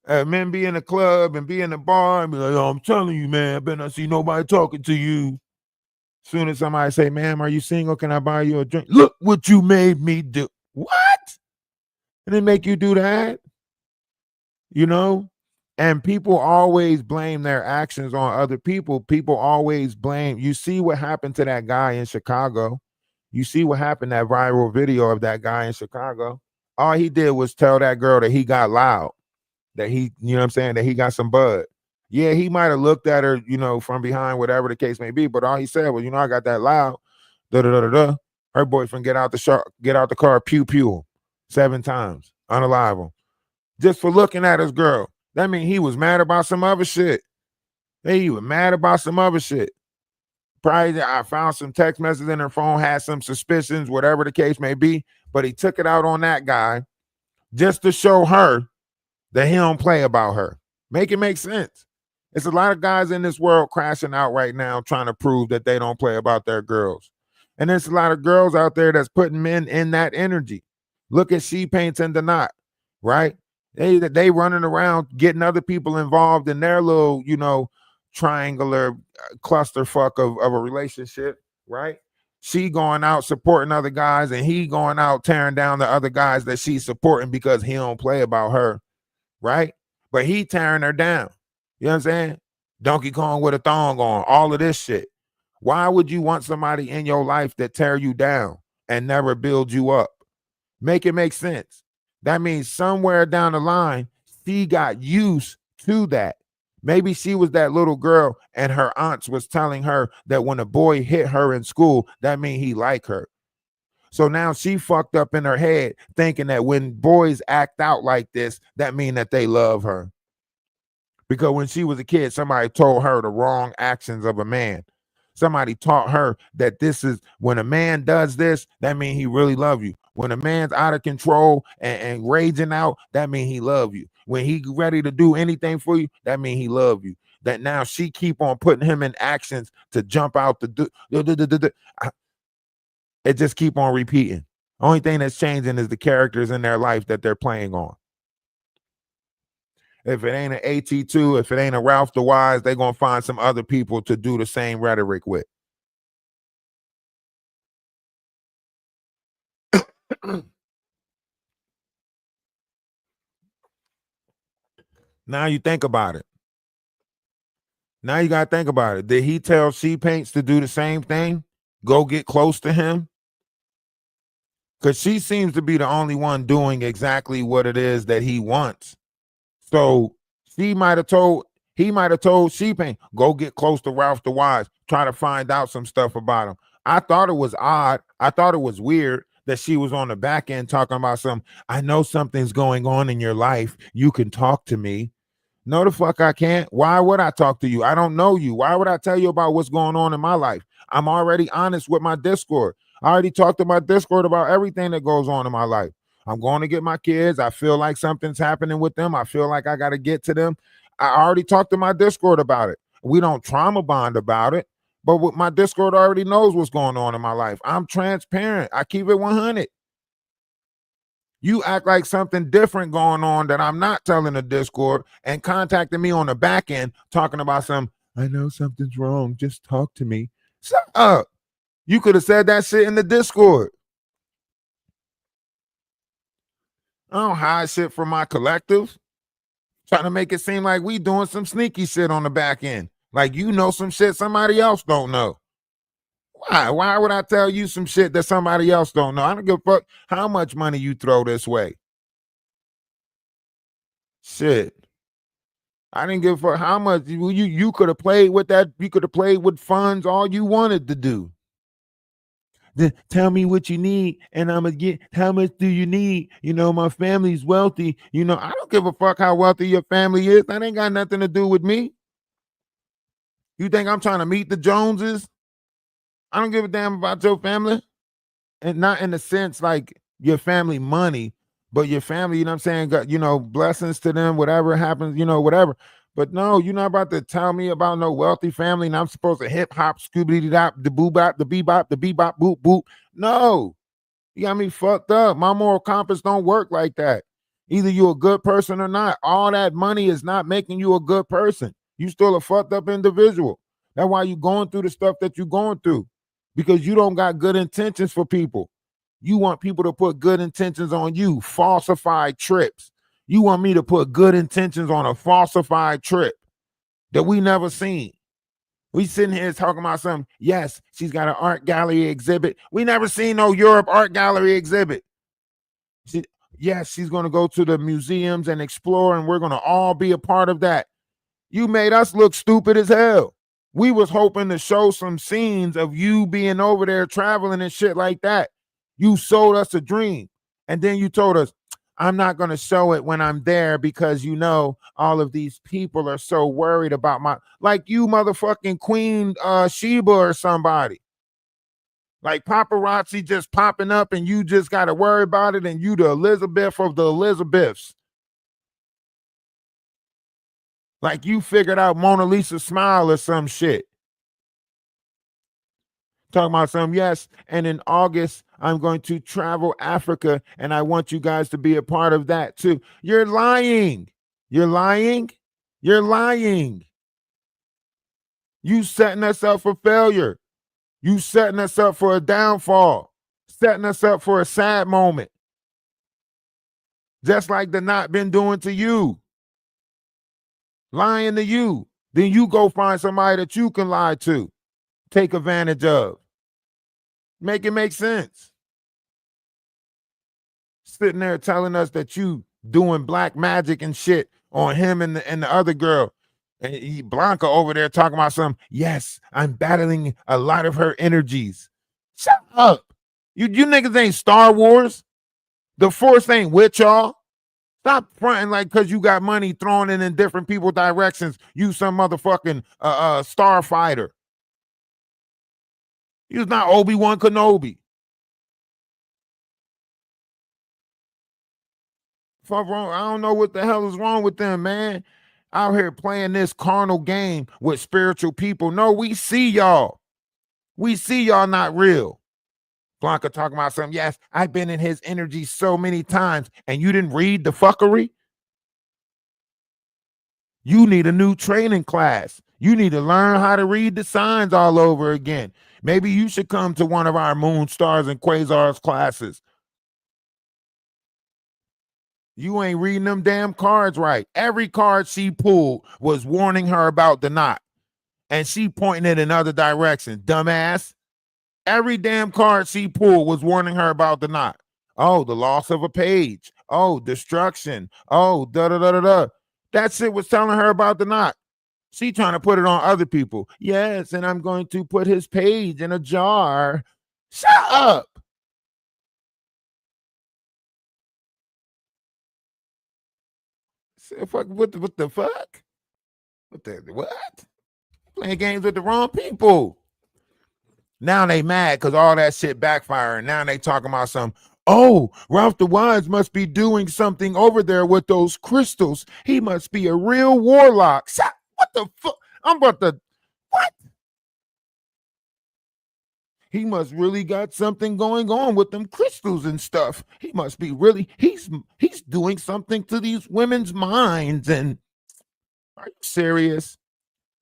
Men be in the club and be in the bar and be like, oh, I'm telling you, man, I better not see nobody talking to you. Soon as somebody say, ma'am, are you single? Can I buy you a drink? Look what you made me do. What? And they make you do that, you know? And people always blame their actions on other people. People always blame. You see what happened to that guy in Chicago. You see what happened, that viral video of that guy in Chicago. All he did was tell that girl that he got loud, that he, you know what I'm saying, that he got some bud. Yeah, he might have looked at her, from behind, whatever the case may be, but all he said was, I got that loud. Da da da da da. Her boyfriend get out the car, pew pew, 7 times, unalive him, just for looking at his girl. That means he was mad about some other shit. He was mad about some other shit. Probably I found some text messages in her phone, had some suspicions, whatever the case may be, but he took it out on that guy just to show her that he don't play about her. Make it make sense. It's a lot of guys in this world crashing out right now trying to prove that they don't play about their girls. And there's a lot of girls out there that's putting men in that energy. Look at She Paints and the Knot, right? They running around getting other people involved in their little, triangular clusterfuck of a relationship, right? She going out supporting other guys and he going out tearing down the other guys that she's supporting because he don't play about her, right? But he tearing her down. You know what I'm saying? Donkey Kong with a thong on, all of this shit. Why would you want somebody in your life that tear you down and never build you up? Make it make sense. That means somewhere down the line, she got used to that. Maybe she was that little girl and her aunts was telling her that when a boy hit her in school, that means he liked her. So now she fucked up in her head thinking that when boys act out like this, that means that they love her. Because when she was a kid, somebody told her the wrong actions of a man. Somebody taught her that this is when a man does this, that means he really love you. When a man's out of control and raging out, that mean he love you. When he ready to do anything for you, that mean he love you. That now she keep on putting him in actions to jump out it just keep on repeating. Only thing that's changing is the characters in their life that they're playing on. If it ain't an AT2, if it ain't a Ralph DaWise, they're going to find some other people to do the same rhetoric with. Now you think about it. Now you got to think about it. Did he tell She Paints to do the same thing? Go get close to him? Because she seems to be the only one doing exactly what it is that he wants. So he might have told She Paint, go get close to Ralph DaWise, try to find out some stuff about him. I thought it was odd. I thought it was weird that she was on the back end talking about I know something's going on in your life. You can talk to me. No, the fuck I can't. Why would I talk to you? I don't know you. Why would I tell you about what's going on in my life? I'm already honest with my Discord. I already talked to my Discord about everything that goes on in my life. I'm going to get my kids. I feel like something's happening with them. I feel like I got to get to them. I already talked to my Discord about it. We don't trauma bond about it, but my Discord already knows what's going on in my life. I'm transparent. I keep it 100. You act like something different going on that I'm not telling the Discord and contacting me on the back end talking about I know something's wrong. Just talk to me. Shut up. You could have said that shit in the Discord. I don't hide shit from my collective. Trying to make it seem like we doing some sneaky shit on the back end. Like you know some shit somebody else don't know. Why? Why would I tell you some shit that somebody else don't know? I don't give a fuck how much money you throw this way. Shit. I didn't give a fuck how much you could have played with that. You could have played with funds all you wanted to do. Then tell me what you need and I'm gonna get how much do you need? You know, my family's wealthy. You know, I don't give a fuck how wealthy your family is. That ain't got nothing to do with me. You think I'm trying to meet the Joneses? I don't give a damn about your family. And not in the sense like your family money, but your family, you know what I'm saying? Got, you know, blessings to them, whatever happens, you know, whatever. But no, you're not about to tell me about no wealthy family and I'm supposed to hip hop, scoobity dop, the boo bop, the bebop, boop, boop. No, you got me fucked up. My moral compass don't work like that. Either you're a good person or not. All that money is not making you a good person. You still a fucked up individual. That's why you going through the stuff that you're going through. Because you don't got good intentions for people. You want people to put good intentions on you, falsified trips. You want me to put good intentions on a falsified trip that we never seen. We sitting here talking about something. Yes, she's got an art gallery exhibit. We never seen no Europe art gallery exhibit. Yes, she's going to go to the museums and explore, and we're going to all be a part of that. You made us look stupid as hell. We was hoping to show some scenes of you being over there traveling and shit like that. You sold us a dream. And then you told us, I'm not going to show it when I'm there because, you know, all of these people are so worried about like you motherfucking Queen Sheba or somebody. Like paparazzi just popping up and you just got to worry about it and you the Elizabeth of the Elizabeths. Like you figured out Mona Lisa's smile or some shit. Talking about some, yes. And in August, I'm going to travel Africa and I want you guys to be a part of that too. You're lying. You're lying. You're lying. You setting us up for failure. You setting us up for a downfall. Setting us up for a sad moment. Just like the not been doing to you. Lying to you. Then you go find somebody that you can lie to. Take advantage of. Make it make sense. Sitting there telling us that you doing black magic and shit on him and the other girl. And Blanca over there talking about yes, I'm battling a lot of her energies. Shut up. You niggas ain't Star Wars. The Force ain't with y'all. Stop fronting like because you got money thrown in different people's directions. You some motherfucking starfighter. You's not Obi-Wan Kenobi. Fuck wrong. I don't know what the hell is wrong with them, man. Out here playing this carnal game with spiritual people. No, we see y'all. We see y'all not real. Blanca talking about something. Yes, I've been in his energy so many times, and you didn't read the fuckery. You need a new training class. You need to learn how to read the signs all over again. Maybe you should come to one of our moon stars and quasars classes. You ain't reading them damn cards right. Every card she pulled was warning her about the knot, and she pointing it in other directions. Dumbass. Every damn card she pulled was warning her about the knot. Oh, the loss of a page. Oh, destruction. Oh, da da da da da. That shit was telling her about the knot. She trying to put it on other people. Yes, and I'm going to put his page in a jar. Shut up. What the fuck? What? Playing games with the wrong people. Now they mad because all that shit backfiring. Now they talking about some. Oh, Ralph DaWise must be doing something over there with those crystals. He must be a real warlock. What the fuck? I'm about to. What? He must really got something going on with them crystals and stuff. He must be really. He's doing something to these women's minds. And are you serious?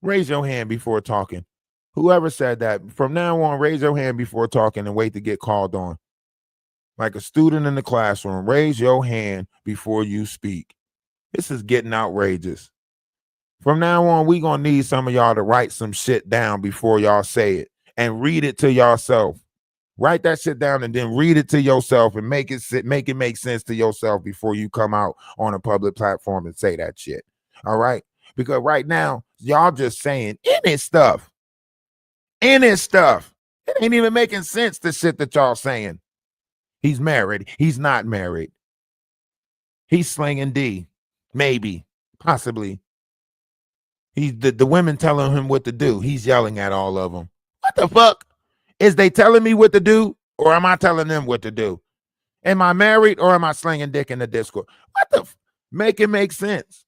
Raise your hand before talking. Whoever said that, from now on, raise your hand before talking and wait to get called on. Like a student in the classroom, raise your hand before you speak. This is getting outrageous. From now on, we're going to need some of y'all to write some shit down before y'all say it and read it to yourself. Write that shit down and then read it to yourself and make it make sense to yourself before you come out on a public platform and say that shit. All right? Because right now, y'all just saying any stuff. Any stuff. It ain't even making sense, the shit that y'all saying. He's married. He's not married. He's slinging D. Maybe. Possibly. He's the women telling him what to do. He's yelling at all of them. What the fuck? Is they telling me what to do, or am I telling them what to do? Am I married, or am I slinging dick in the Discord? What the make it make sense?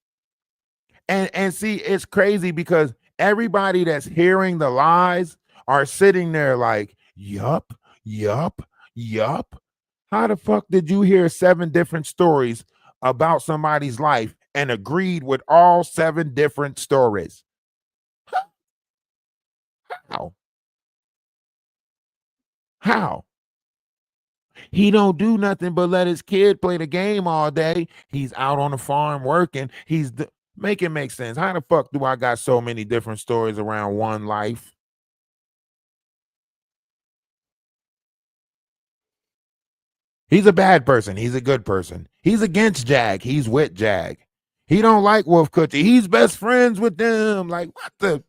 And see, it's crazy because everybody that's hearing the lies are sitting there like, yup, yup, yup. How the fuck did you hear 7 different stories about somebody's life and agreed with all 7 different stories? How? How? He don't do nothing but let his kid play the game all day. He's out on the farm working. Make it make sense. How the fuck do I got so many different stories around one life? He's a bad person. He's a good person. He's against Jag. He's with Jag. He don't like Wolf Coochie. He's best friends with them. Like, what the?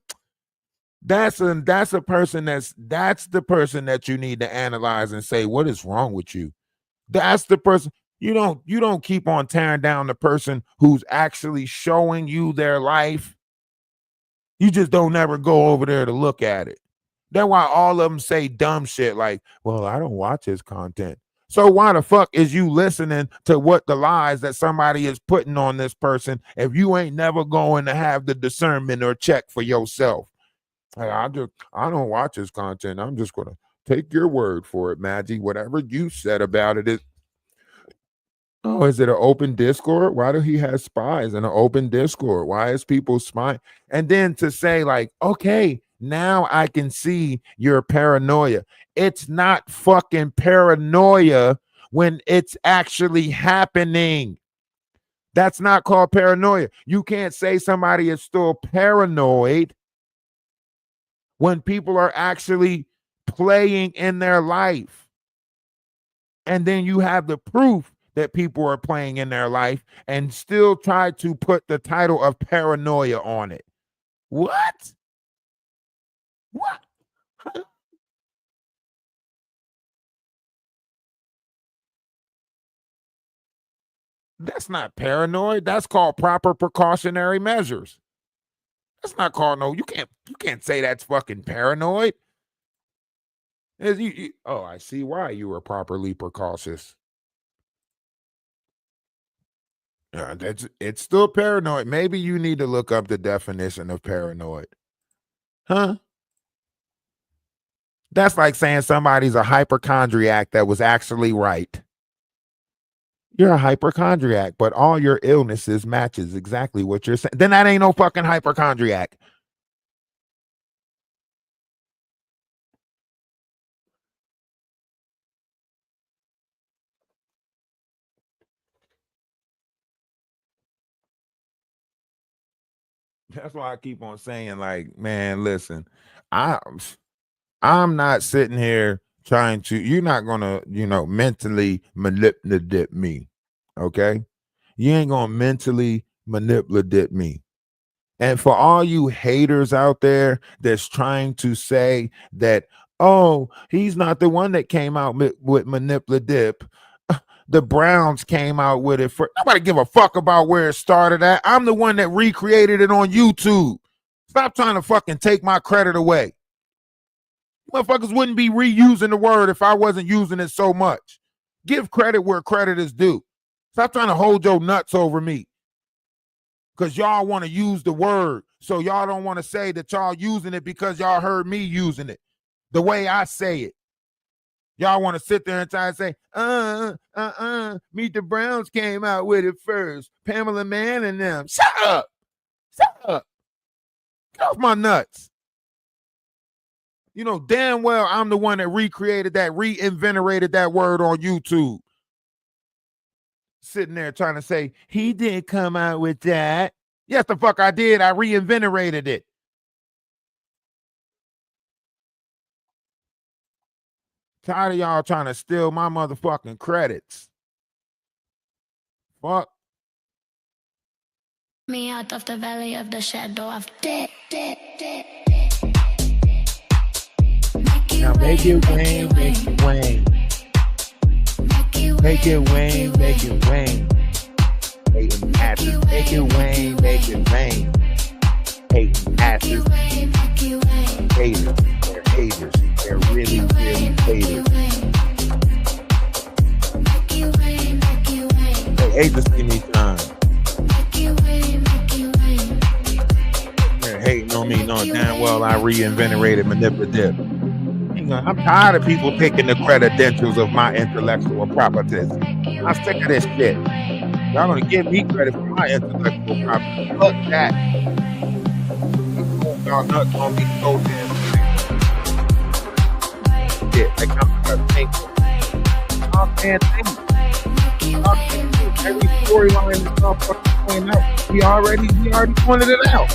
That's a person that's the person that you need to analyze and say, what is wrong with you? That's the person. You don't keep on tearing down the person who's actually showing you their life. You just don't ever go over there to look at it. That's why all of them say dumb shit like, well, I don't watch his content. So why the fuck is you listening to what the lies that somebody is putting on this person if you ain't never going to have the discernment or check for yourself? Hey, I don't watch his content. I'm just gonna take your word for it, Maggie. Whatever you said about it is. Oh, is it an open Discord? Why do he have spies in an open Discord? Why is people spying? And then to say, like, okay, now I can see your paranoia. It's not fucking paranoia when it's actually happening. That's not called paranoia. You can't say somebody is still paranoid when people are actually playing in their life. And then you have the proof that people are playing in their life and still try to put the title of paranoia on it. What? What? That's not paranoid. That's called proper precautionary measures. That's not called no. You can't say that's fucking paranoid. Oh, I see why you were properly precautious. It's still paranoid. Maybe you need to look up the definition of paranoid. Huh? That's like saying somebody's a hypochondriac that was actually right. You're a hypochondriac, but all your illnesses matches exactly what you're saying. Then that ain't no fucking hypochondriac. That's why I keep on saying, like, man, listen, I'm not sitting here trying to, you're not gonna, mentally manipulate me. Okay. You ain't gonna mentally manipulate me. And for all you haters out there that's trying to say that, oh, he's not the one that came out with manipulative. The Browns came out with it for nobody give a fuck about where it started at. I'm the one that recreated it on YouTube. Stop trying to fucking take my credit away. Motherfuckers wouldn't be reusing the word if I wasn't using it so much. Give credit where credit is due. Stop trying to hold your nuts over me. Because y'all want to use the word. So y'all don't want to say that y'all using it because y'all heard me using it the way I say it. Y'all want to sit there and try to say, Meet the Browns came out with it first. Pamela Mann and them. Shut up. Shut up. Get off my nuts. You know damn well I'm the one that recreated that, reinvented that word on YouTube. Sitting there trying to say, he didn't come out with that. Yes, the fuck I did. I reinvented it. Tired of y'all trying to steal my motherfucking credits. Fuck. Me out of the valley of the shadow of death. Now make it rain, make it rain. Make it rain, make it rain. Hating asses, make it rain, make it rain. Hating asses, haters, they're haters. They're really, really haters. They hate to see me shine. They're hating on me, knowing damn well I reinvented manipulative. I'm tired of people taking the credentials of my intellectual properties. I'm sick of this shit. Y'all gonna give me credit for my intellectual property. Fuck that. Y'all nuts gonna be so damn shit. Like I'm gonna think. Y'all can't think. Y'all can't think. Every storyline is motherfucking playing out. We already pointed it out.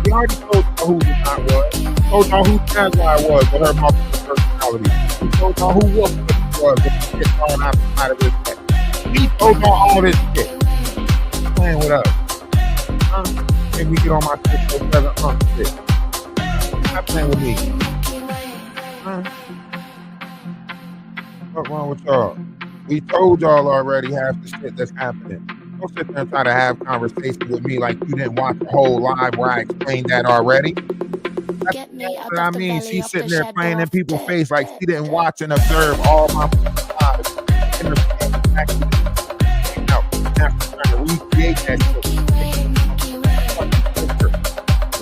We already told y'all who this not was. Told y'all who Tagline was with her multiple personality. We told y'all who Wolf was with the shit going outside of his head. We told y'all all this shit. Playing with us. Maybe we get on my 607 shit. Stop playing with me. What's wrong with y'all? We told y'all already half the shit that's happening. Don't sit there and try to have conversation with me like you didn't watch the whole live where I explained that already. That's what I mean. She's sitting there playing in people's face like she didn't watch and observe all my lives. Now she's trying to recreate that shit.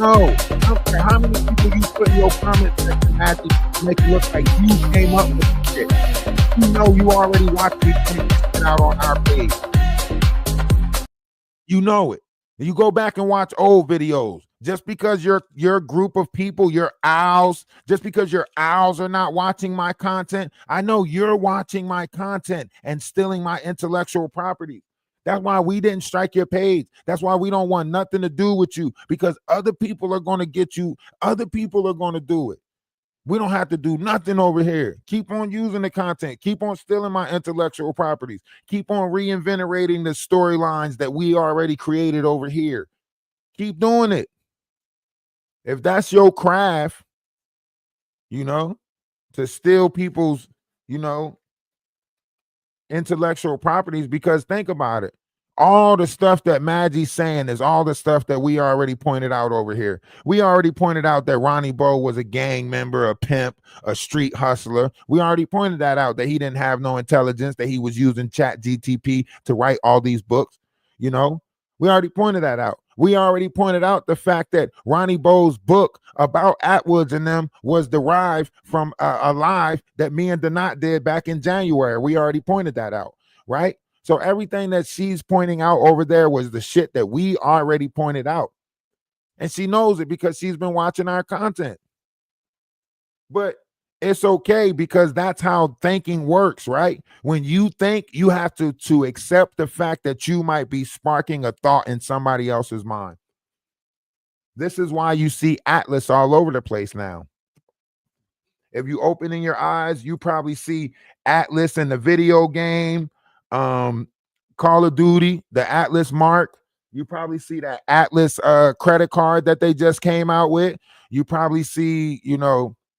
No, I don't care how many people you put in your comment section to make it look like you came up with the shit. You know you already watched me put out on our page. You know it. You go back and watch old videos. Just because your group of people, your owls, just because your owls are not watching my content, I know you're watching my content and stealing my intellectual property. That's why we didn't strike your page. That's why we don't want nothing to do with you, because other people are going to get you. Other people are going to do it. We don't have to do nothing over here. Keep on using the content. Keep on stealing my intellectual properties. Keep on reinventing the storylines that we already created over here. Keep doing it. If that's your craft, to steal people's, intellectual properties, because think about it. All the stuff that Maggie's saying is all the stuff that we already pointed out over here. We already pointed out that Ronnie Bo was a gang member, a pimp, a street hustler. We already pointed that out, that he didn't have no intelligence, that he was using Chat GTP to write all these books. You know, we already pointed that out. We already pointed out the fact that Ronnie Bowe's book about Atwoods and them was derived from a live that me and Donat did back in January. We already pointed that out, right? So everything that she's pointing out over there was the shit that we already pointed out. And she knows it because she's been watching our content. But it's okay because that's how thinking works, right? When you think, you have to accept the fact that you might be sparking a thought in somebody else's mind. This is why you see Atlas all over the place now. If you open in your eyes, you probably see Atlas in the video game, Call of Duty, the Atlas mark. You probably see that Atlas credit card that they just came out with. You probably see,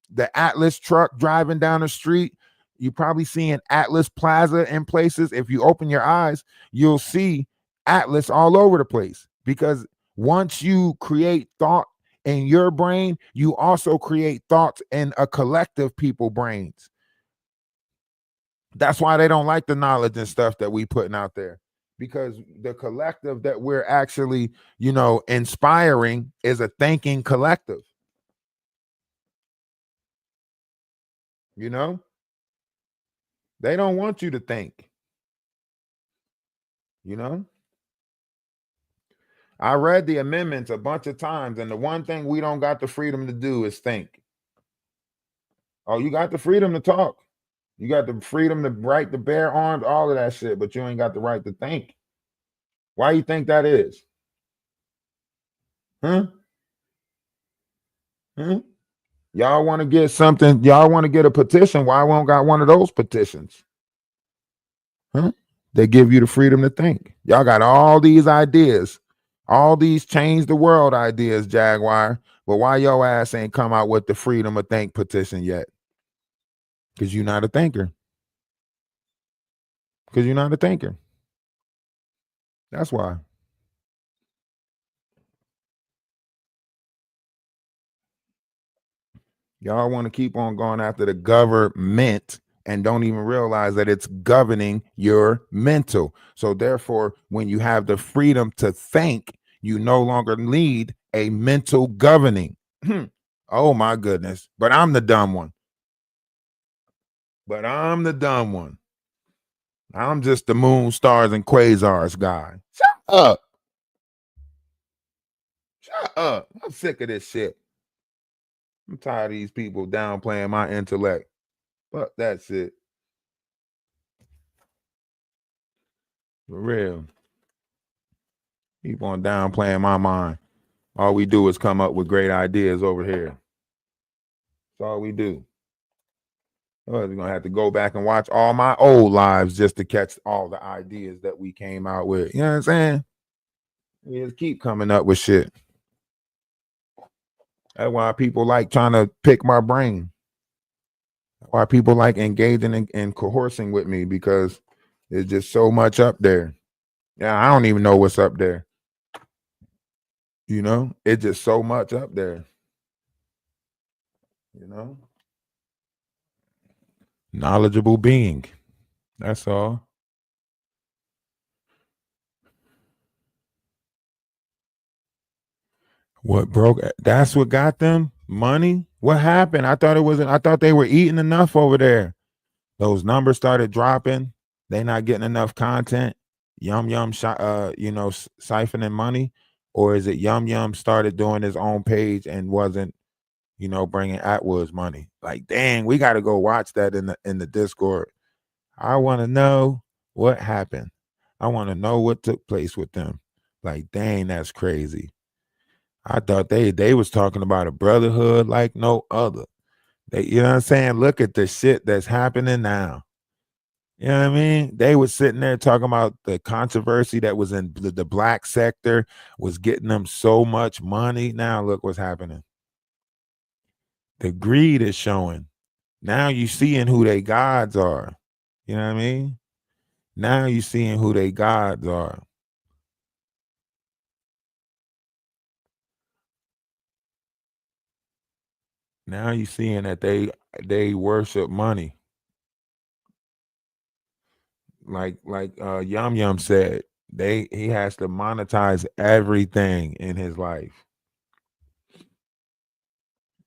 the Atlas truck driving down the street. You probably see an Atlas Plaza in places. If you open your eyes, you'll see Atlas all over the place, because once you create thought in your brain, you also create thoughts in a collective people brains. That's why they don't like the knowledge and stuff that we putting out there, because the collective that we're actually, inspiring is a thinking collective. They don't want you to think. I read the amendments a bunch of times, and the one thing we don't got the freedom to do is think. Oh, you got the freedom to talk. You got the freedom to right to bear arms, all of that shit, but you ain't got the right to think. Why you think that is? Huh? Y'all want to get something, y'all want to get a petition. Why won't got one of those petitions? They give you the freedom to think. Y'all got all these ideas, all these change the world ideas, Jaguar. But why your ass ain't come out with the freedom of think petition yet? Because you're not a thinker. That's why. Y'all want to keep on going after the government and don't even realize that it's governing your mental. So therefore, when you have the freedom to think, you no longer need a mental governing. Oh my goodness. But I'm the dumb one. I'm just the moon, stars, and quasars guy. Shut up. I'm sick of this shit. I'm tired of these people downplaying my intellect. But that's it. For real. Keep on downplaying my mind. All we do is come up with great ideas over here. That's all we do. We're going to have to go back and watch all my old lives just to catch all the ideas that we came out with. You know what I'm saying? We just keep coming up with shit. That's why people like trying to pick my brain. Why people like engaging and coercing with me, because there's just so much up there. Yeah, I don't even know what's up there. It's just so much up there. Knowledgeable being. That's all. What broke? That's what got them money. What happened? I thought they were eating enough over there. Those numbers started dropping. They not getting enough content. Yum Yum siphoning money, or is it Yum Yum started doing his own page and wasn't, bringing Atwoods money? Like, dang, we got to go watch that in the Discord. I want to know what happened. I want to know what took place with them. Like, dang, that's crazy. I thought they was talking about a brotherhood like no other. You know what I'm saying? Look at the shit that's happening now. You know what I mean? They were sitting there talking about the controversy that was in the black sector was getting them so much money. Now look what's happening. The greed is showing. Now you seeing who they gods are. You know what I mean? Now you seeing who they gods are. Now you seeing that they worship money. Like Yum Yum said, he has to monetize everything in his life.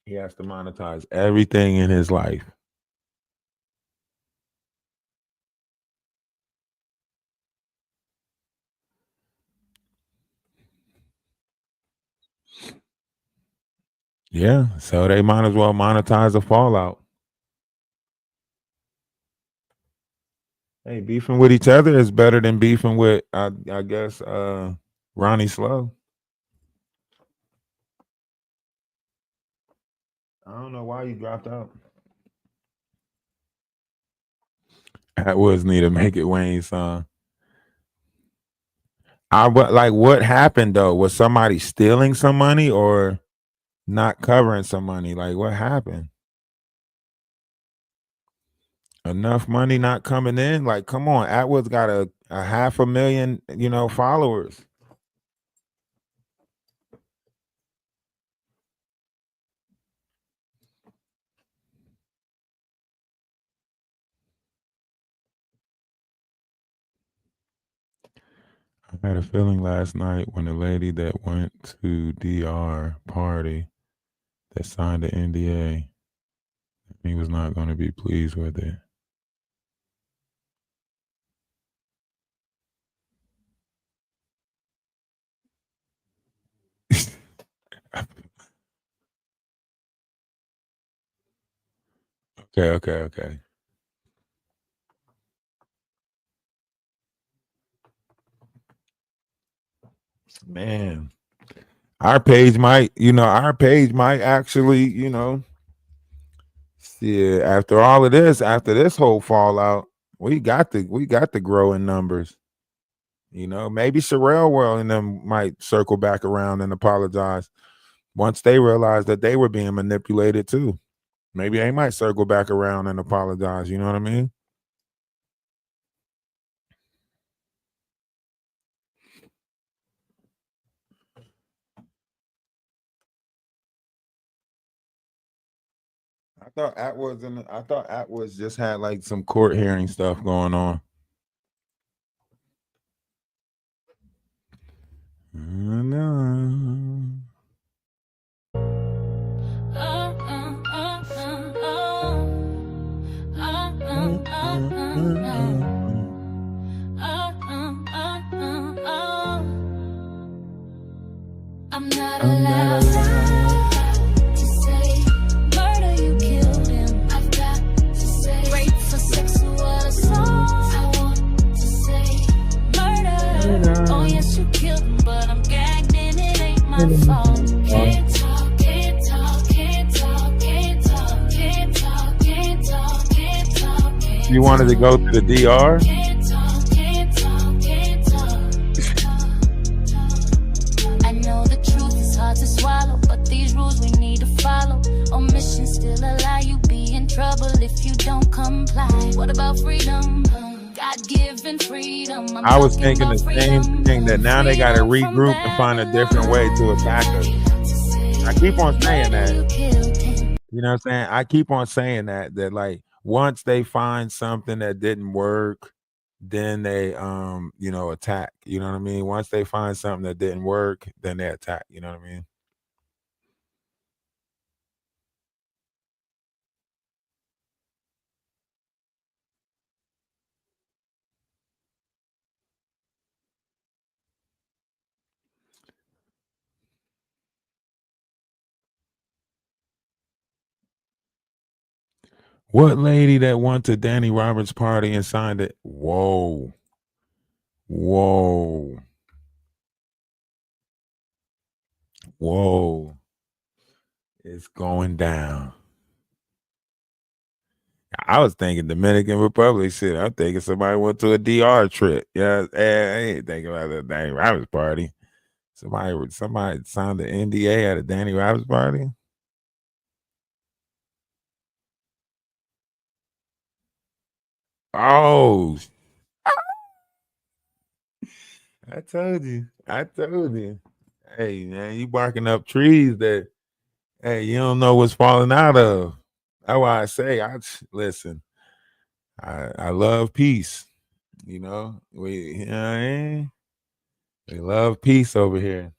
He has to monetize everything in his life. Yeah, so they might as well monetize the fallout. Hey, beefing with each other is better than beefing with I guess Ronnie Slow. I don't know why you dropped out. That was need to make it Wayne's song. Like what happened though? Was somebody stealing some money or not covering some money? Like what happened? Enough money not coming in? Like, come on, Atwood's got a half a million, followers. I had a feeling last night when the lady that went to DR party that signed the NDA, he was not going to be pleased with it. Okay. Man, our page might actually, see after all of this, after this whole fallout, we got to grow in numbers. Maybe Sherelle World and them might circle back around and apologize once they realize that they were being manipulated too. Maybe they might circle back around and apologize. You know what I mean? I thought Atwood's just had like some court hearing stuff going on. No. I'm not allowed to say murder, you killed him. I've got to say rape for sexual assault. I want to say murder. Oh yes, you killed him, but I'm gagged and it ain't my fault. Can't talk, can't talk, can't talk, can't talk, can't talk, can't talk, can't talk. You wanted to go to the DR? To swallow, but these rules we need to follow. Omission still allow you be in trouble if you don't comply. What about freedom? God-given freedom. I was thinking the same thing, that now they got to regroup and find a different way to attack us. I keep on saying that. You know what I'm saying? I keep on saying that like once they find something that didn't work, then they attack. You know what I mean? Once they find something that didn't work, then they attack. You know what I mean? What lady that went to Danny Roberts' party and signed it? Whoa. It's going down. I was thinking Dominican Republic shit. I'm thinking somebody went to a DR trip. Yeah, I ain't thinking about the Danny Roberts party. Somebody signed the NDA at a Danny Roberts party. Oh, I told you. Hey man, you barking up trees that you don't know what's falling out of. That's why I say listen. I love peace. You know what I mean? They love peace over here.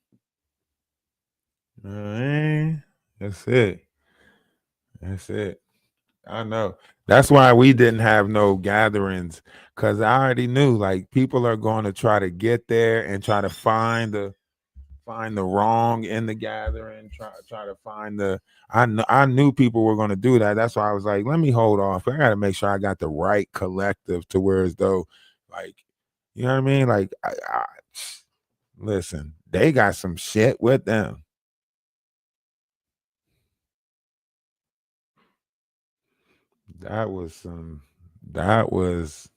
You know what I mean? That's it. That's it. I know. That's why we didn't have no gatherings, because I already knew like people are going to try to get there and try to find the wrong in the gathering, try to find the I knew people were going to do that. That's why I was like, let me hold off. I got to make sure I got the right collective to where as though like you know what I mean? Like listen, they got some shit with them. That was some that was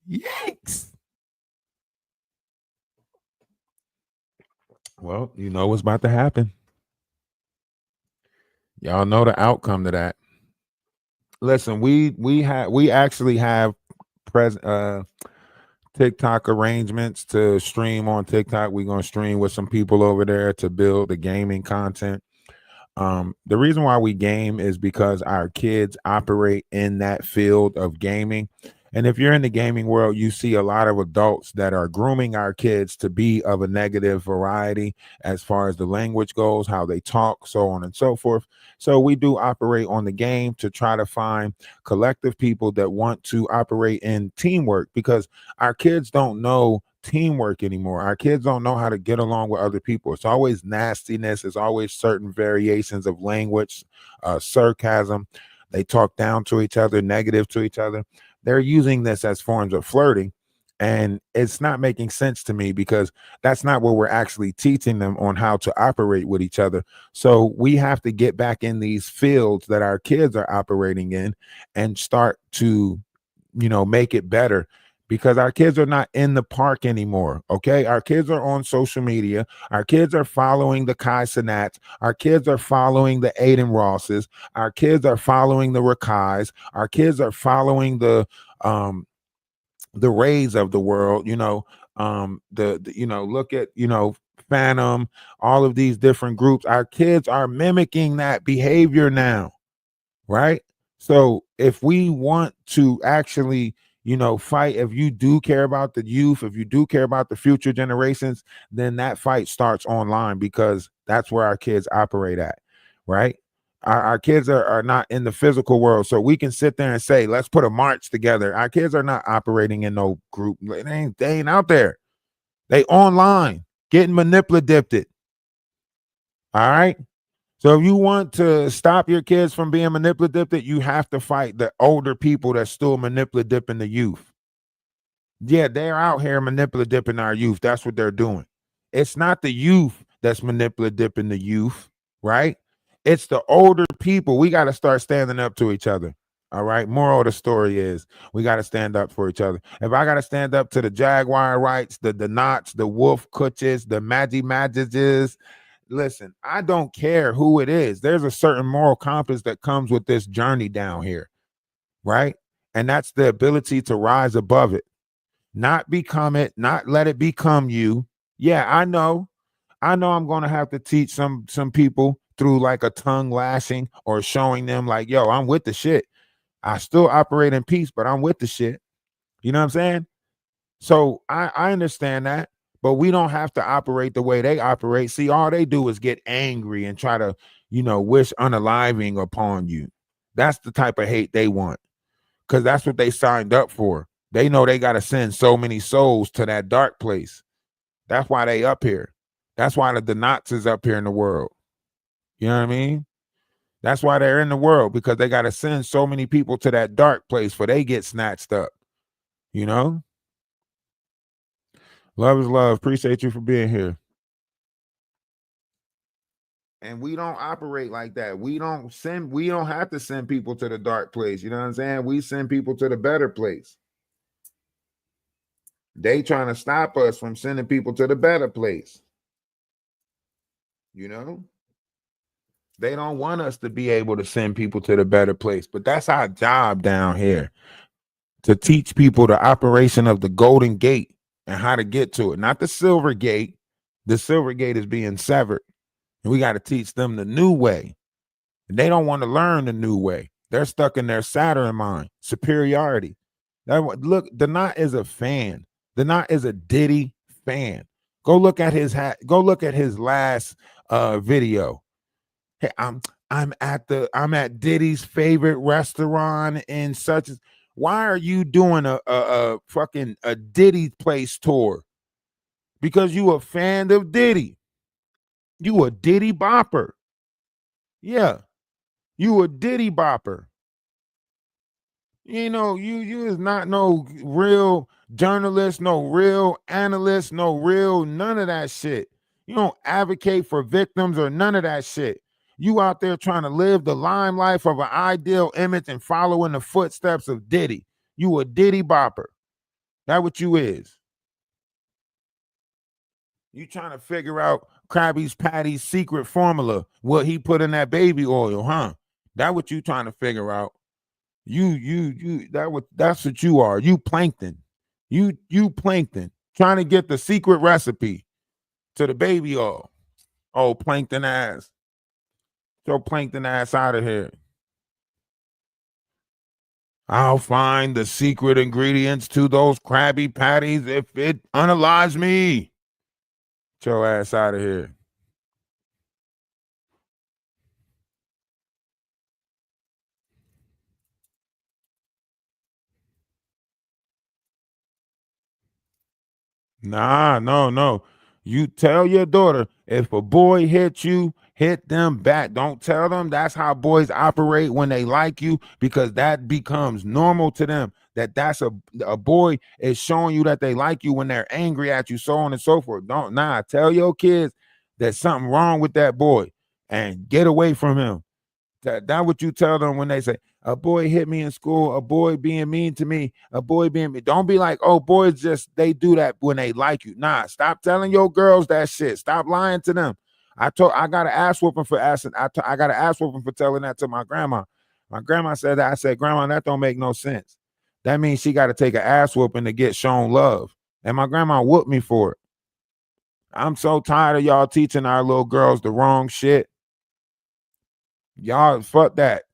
yikes. Well, you know what's about to happen. Y'all know the outcome to that. Listen, we actually have present TikTok arrangements to stream on TikTok. We're gonna stream with some people over there to build the gaming content. The reason why we game is because our kids operate in that field of gaming. And if you're in the gaming world, you see a lot of adults that are grooming our kids to be of a negative variety as far as the language goes, how they talk, so on and so forth. So we do operate on the game to try to find collective people that want to operate in teamwork, because our kids don't know teamwork anymore. Our kids don't know how to get along with other people. It's always nastiness. It's always certain variations of language, sarcasm. They talk down to each other, negative to each other. They're using this as forms of flirting. And it's not making sense to me, because that's not what we're actually teaching them on how to operate with each other. So we have to get back in these fields that our kids are operating in and start to, make it better, because our kids are not in the park anymore. Okay. Our kids are on social media. Our kids are following the Kai Sanats. Our kids are following the Aiden Rosses. Our kids are following the Rakais. Our kids are following the Rays of the world, look at, Phantom, all of these different groups. Our kids are mimicking that behavior now, right? So if we want to actually, fight, if you do care about the youth, if you do care about the future generations, then that fight starts online, because that's where our kids operate at, right? Our kids are not in the physical world. So we can sit there and say, let's put a march together. Our kids are not operating in no group. They ain't out there. They online getting manipulative. All right. So if you want to stop your kids from being manipulative, you have to fight the older people that's still manipulative in the youth. Yeah, they're out here manipulative in our youth. That's what they're doing. It's not the youth that's manipulative in the youth, right? It's the older people. We got to start standing up to each other. All right. Moral of the story is we got to stand up for each other. If I got to stand up to the Jaguar rights, the Knots, the Wolf Kutches, the Magis, listen, I don't care who it is. There's a certain moral compass that comes with this journey down here, right? And that's the ability to rise above it, not become it, not let it become you. Yeah, I know. I'm going to have to teach some people through like a tongue lashing or showing them like, yo, I'm with the shit. I still operate in peace, but I'm with the shit. You know what I'm saying? So I understand that, but we don't have to operate the way they operate. See, all they do is get angry and try to, wish unaliving upon you. That's the type of hate they want, because that's what they signed up for. They know they got to send so many souls to that dark place. That's why they up here. That's why the Knots is up here in the world. You know what I mean? That's why they're in the world, because they got to send so many people to that dark place for they get snatched up. You know? Love is love. Appreciate you for being here. And we don't operate like that. We don't have to send people to the dark place. You know what I'm saying? We send people to the better place. They trying to stop us from sending people to the better place. You know? They don't want us to be able to send people to the better place. But that's our job down here, to teach people the operation of the Golden Gate and how to get to it. Not the Silver Gate. The Silver Gate is being severed. And we got to teach them the new way. And they don't want to learn the new way. They're stuck in their Saturn mind, superiority. Look, the Knot is a fan. The Knot is a Diddy fan. Go look at his go look at his last video. Hey, I'm at Diddy's favorite restaurant in such as. Why are you doing a fucking a Diddy place tour? Because you a fan of Diddy. You a Diddy bopper. Yeah, you a Diddy bopper. You know, you is not no real journalist, no real analyst, no real none of that shit. You don't advocate for victims or none of that shit. You out there trying to live the limelight of an ideal image and following the footsteps of Diddy. You a Diddy bopper. That what you is. You trying to figure out Krabby Patty's secret formula, what he put in that baby oil, huh? That what you trying to figure out. That's what you are. You plankton. You plankton. Trying to get the secret recipe to the baby oil. Oh, plankton ass. Your plankton ass out of here. I'll find the secret ingredients to those Krabby Patties if it unalives me. Get your ass out of here. Nah, no. You tell your daughter if a boy hits you, hit them back. Don't tell them that's how boys operate when they like you, because that becomes normal to them. That's a boy is showing you that they like you when they're angry at you, so on and so forth. Tell your kids there's something wrong with that boy and get away from him. That what you tell them when they say a boy hit me in school, a boy being mean to me, a boy being mean. Don't be like, oh, boys just they do that when they like you. Nah, stop telling your girls that shit. Stop lying to them. I got an ass whooping for asking. I got an ass whooping for telling that to my grandma. My grandma said that. I said, Grandma, that don't make no sense. That means she got to take an ass whooping to get shown love. And my grandma whooped me for it. I'm so tired of y'all teaching our little girls the wrong shit. Y'all, fuck that.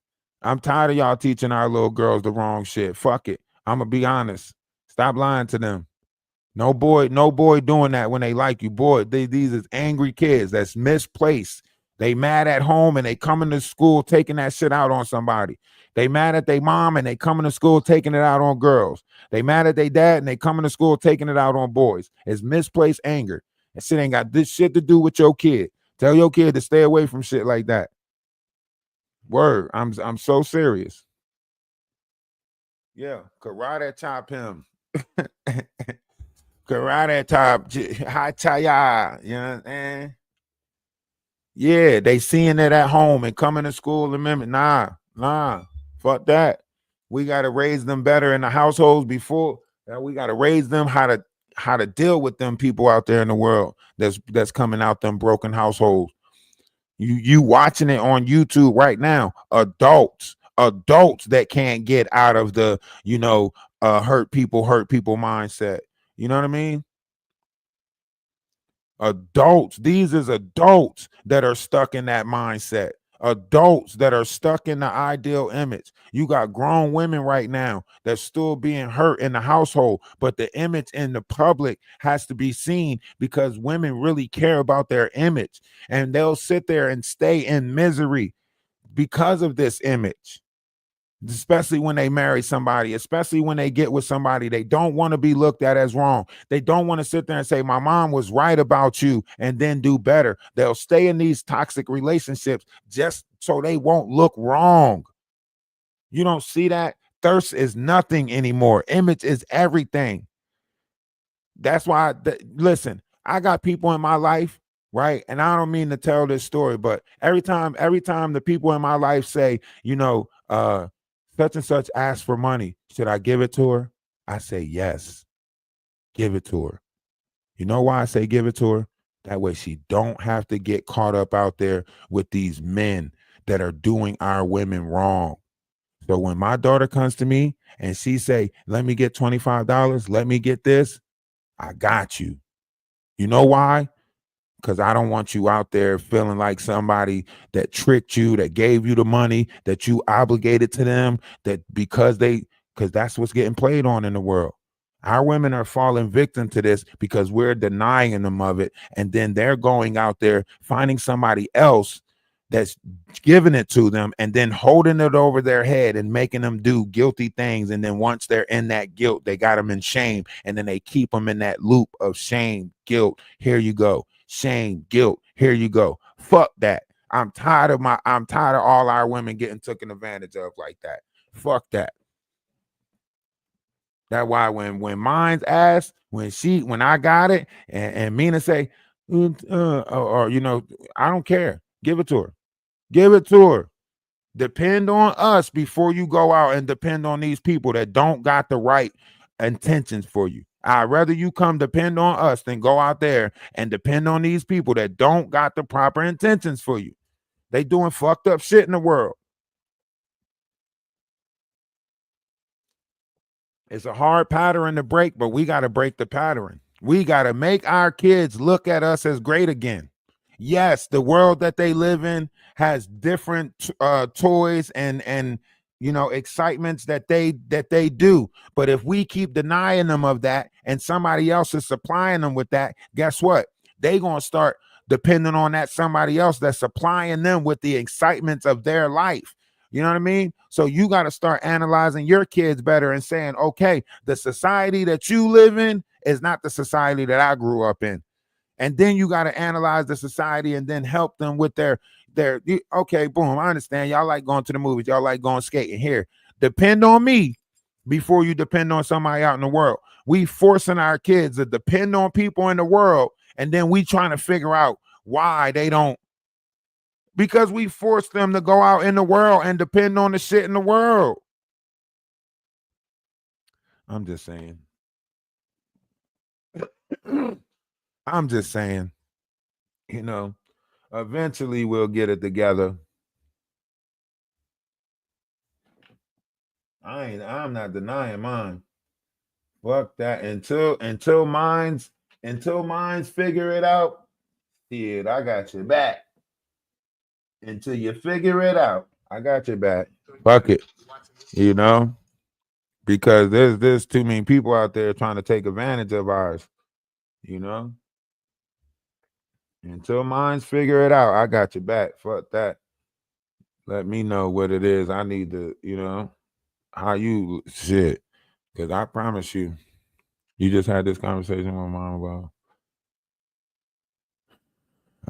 I'm tired of y'all teaching our little girls the wrong shit. Fuck it. I'm gonna be honest. Stop lying to them. No boy doing that when they like you. Boy, these is angry kids that's misplaced. They mad at home and they coming to school taking that shit out on somebody. They mad at their mom and they coming to school taking it out on girls. They mad at their dad and they coming to school taking it out on boys. It's misplaced anger. And shit ain't got this shit to do with your kid. Tell your kid to stay away from shit like that. Word. I'm so serious. Yeah, karate chop him. Karate chop Hataya. You know what I'm saying? Yeah, they seeing it at home and coming to school. Remember, nah, fuck that. We gotta raise them better in the households before. We gotta raise them how to deal with them people out there in the world that's coming out them broken households. You watching it on YouTube right now. Adults that can't get out of the hurt people mindset. You know what I mean? Adults. These is adults that are stuck in that mindset. Adults that are stuck in the ideal image. You got grown women right now that's still being hurt in the household, but the image in the public has to be seen because women really care about their image, and they'll sit there and stay in misery because of this image. Especially when they marry somebody, especially when they get with somebody, they don't want to be looked at as wrong. They don't want to sit there and say, my mom was right about you, and then do better. They'll stay in these toxic relationships just so they won't look wrong. You don't see that? Thirst is nothing anymore. Image is everything. That's why, listen, I got people in my life, right? And I don't mean to tell this story, but every time the people in my life say, such and such ask for money, should I give it to her? I say, yes, give it to her. You know why I say give it to her? That way she don't have to get caught up out there with these men that are doing our women wrong. So when my daughter comes to me and she say, let me get $25, let me get this, I got you. You know why? Because I don't want you out there feeling like somebody that tricked you, that gave you the money, that you obligated to them, that because that's what's getting played on in the world. Our women are falling victim to this because we're denying them of it. And then they're going out there finding somebody else that's giving it to them and then holding it over their head and making them do guilty things. And then once they're in that guilt, they got them in shame. And then they keep them in that loop of shame, guilt. Here you go. Shame, guilt. Here you go. Fuck that. I'm tired of all our women getting taken advantage of like that. Fuck that. That's why when mine's asked, when I got it, and Mina say, or I don't care. Give it to her. Give it to her. Depend on us before you go out and depend on these people that don't got the right intentions for you. I'd rather you come depend on us than go out there and depend on these people that don't got the proper intentions for you. They doing fucked up shit in the world. It's a hard pattern to break, but we got to break the pattern. We got to make our kids look at us as great again. Yes, the world that they live in has different toys and excitements that they do. But if we keep denying them of that and somebody else is supplying them with that, guess what? They gonna start depending on that somebody else that's supplying them with the excitements of their life. You know what I mean? So you got to start analyzing your kids better and saying, okay, the society that you live in is not the society that I grew up in. And then you got to analyze the society and then help them with their okay, boom. I understand. Y'all like going to the movies, y'all like going skating. Here, depend on me before you depend on somebody out in the world. We forcing our kids to depend on people in the world, and then we trying to figure out why they don't, because we force them to go out in the world and depend on the shit in the world. I'm just saying. I'm just saying, you know, eventually we'll get it together. I'm not denying mine. Fuck that. Until mine's figure it out. Shit, I got your back. Until you figure it out, I got your back. Fuck it. You know? Because there's too many people out there trying to take advantage of ours, you know? Until mine's figure it out, I got your back. Fuck that. Let me know what it is. I need to, how you shit. Cause I promise you, you just had this conversation with mom about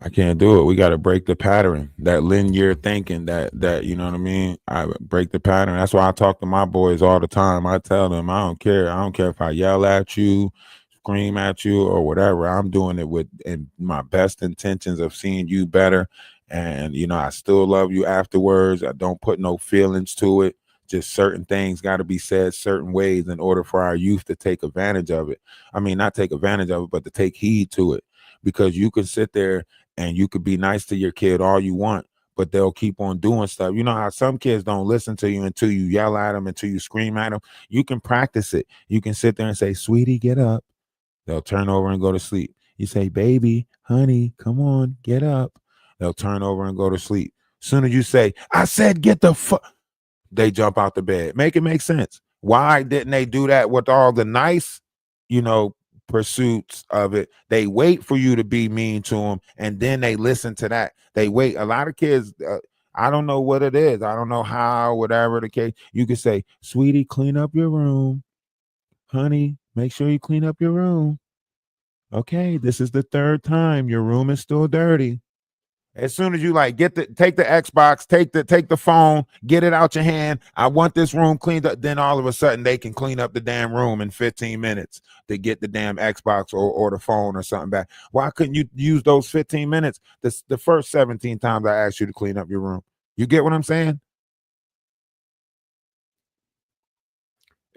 I can't do it. We got to break the pattern, that linear thinking, that you know what I mean. I break the pattern. That's why I talk to my boys all the time. I tell them I don't care. I don't care if I yell at you, scream at you, or whatever. I'm doing it with in my best intentions of seeing you better, and I still love you afterwards. I don't put no feelings to it. Just certain things got to be said certain ways in order for our youth to take advantage of it. I mean, not take advantage of it, but to take heed to it, because you can sit there and you could be nice to your kid all you want, but they'll keep on doing stuff. You know how some kids don't listen to you until you yell at them, until you scream at them. You can practice it. You can sit there and say, sweetie, get up. They'll turn over and go to sleep. You say, baby, honey, come on, get up. They'll turn over and go to sleep. Soon as you say, I said, get the fuck, they jump out the bed. Make it make sense. Why didn't they do that with all the nice, you know, pursuits of it? They wait for you to be mean to them, and then they listen to that. They wait. A lot of kids, I don't know what it is. I don't know how, whatever the case. You could say, sweetie, clean up your room. Honey, make sure you clean up your room. Okay, this is the third time. Your room is still dirty. As soon as you like take the Xbox, take the phone, get it out your hand. I want this room cleaned up. Then all of a sudden they can clean up the damn room in 15 minutes to get the damn Xbox or the phone or something back. Why couldn't you use those 15 minutes the first 17 times I asked you to clean up your room? You get what I'm saying?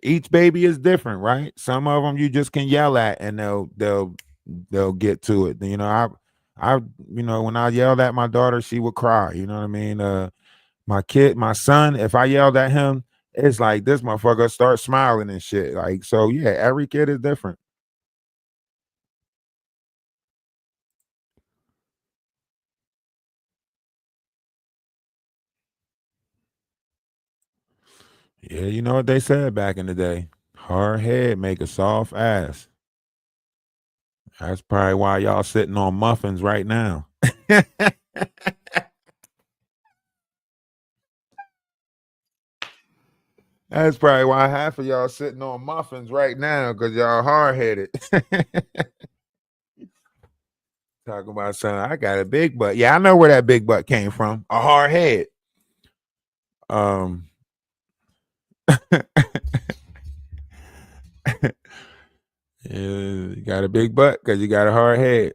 Each baby is different, right? Some of them you just can yell at and they'll get to it. I when I yelled at my daughter, she would cry. You know what I mean? My son, if I yelled at him, it's like this motherfucker start smiling and shit. Like, so yeah, every kid is different. Yeah, you know what they said back in the day. Hard head make a soft ass. That's probably why y'all sitting on muffins right now. That's probably why half of y'all sitting on muffins right now, because y'all hard headed. Talking about something. I got a big butt. Yeah, I know where that big butt came from. A hard head. Um yeah, you got a big butt because you got a hard head.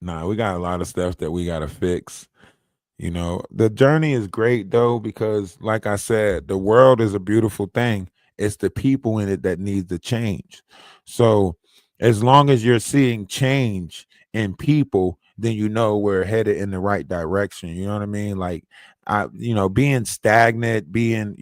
Nah, we got a lot of stuff that we gotta fix. You know, the journey is great though, because like I said, the world is a beautiful thing. It's the people in it that need to change. So as long as you're seeing change in people, then you know we're headed in the right direction. You know what I mean? Like being stagnant, being,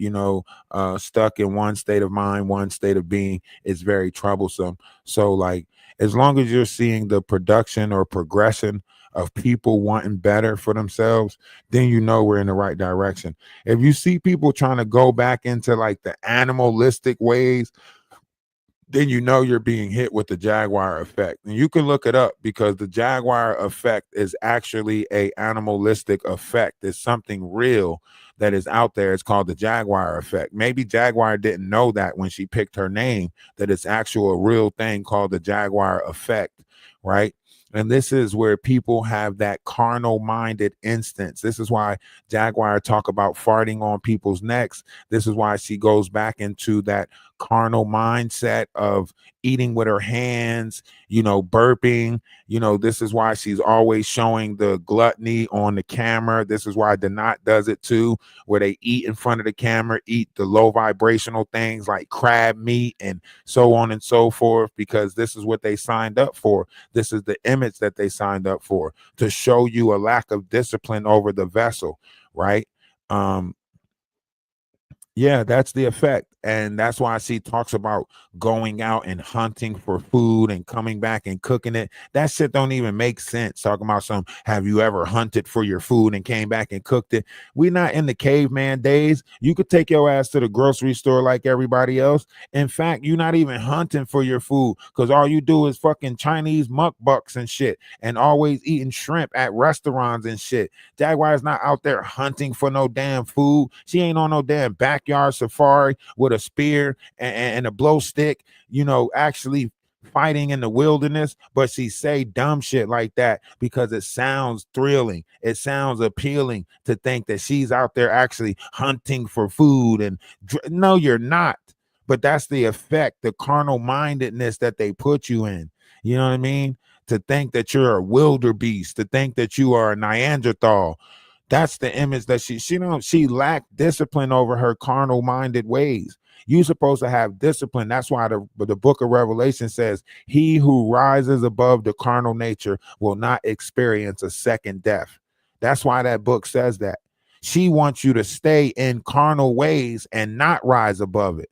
stuck in one state of mind, one state of being is very troublesome. So like as long as you're seeing the production or progression of people wanting better for themselves, then you know we're in the right direction. If you see people trying to go back into like the animalistic ways, then you know you're being hit with the Jaguar effect. And you can look it up, because the Jaguar effect is actually a animalistic effect. It's something real that is out there. It's called the Jaguar effect. Maybe Jaguar didn't know that when she picked her name, that it's actual a real thing called the Jaguar effect, right? And this is where people have that carnal minded instance. This is why Jaguar talk about farting on people's necks. This is why she goes back into that carnal mindset of eating with her hands, burping. This is why she's always showing the gluttony on the camera. This is why Donat does it too, where they eat in front of the camera, eat the low vibrational things like crab meat and so on and so forth, because this is what they signed up for. This is the image that they signed up for, to show you a lack of discipline over the vessel, right? Um, yeah, that's the effect. And that's why she talks about going out and hunting for food and coming back and cooking it. That shit don't even make sense. Talking about have you ever hunted for your food and came back and cooked it? We're not in the caveman days. You could take your ass to the grocery store like everybody else. In fact, you're not even hunting for your food, because all you do is fucking Chinese mukbucks and shit, and always eating shrimp at restaurants and shit. Jaguar's not out there hunting for no damn food. She ain't on no damn backyard safari with a spear and a blow stick, actually fighting in the wilderness. But she say dumb shit like that because it sounds thrilling. It sounds appealing to think that she's out there actually hunting for food. And no, you're not. But that's the effect, the carnal mindedness that they put you in. You know what I mean? To think that you're a wildebeest, to think that you are a Neanderthal. That's the image that she lacked discipline over her carnal minded ways. You're supposed to have discipline. That's why the book of Revelation says, he who rises above the carnal nature will not experience a second death. That's why that book says that. She wants you to stay in carnal ways and not rise above it.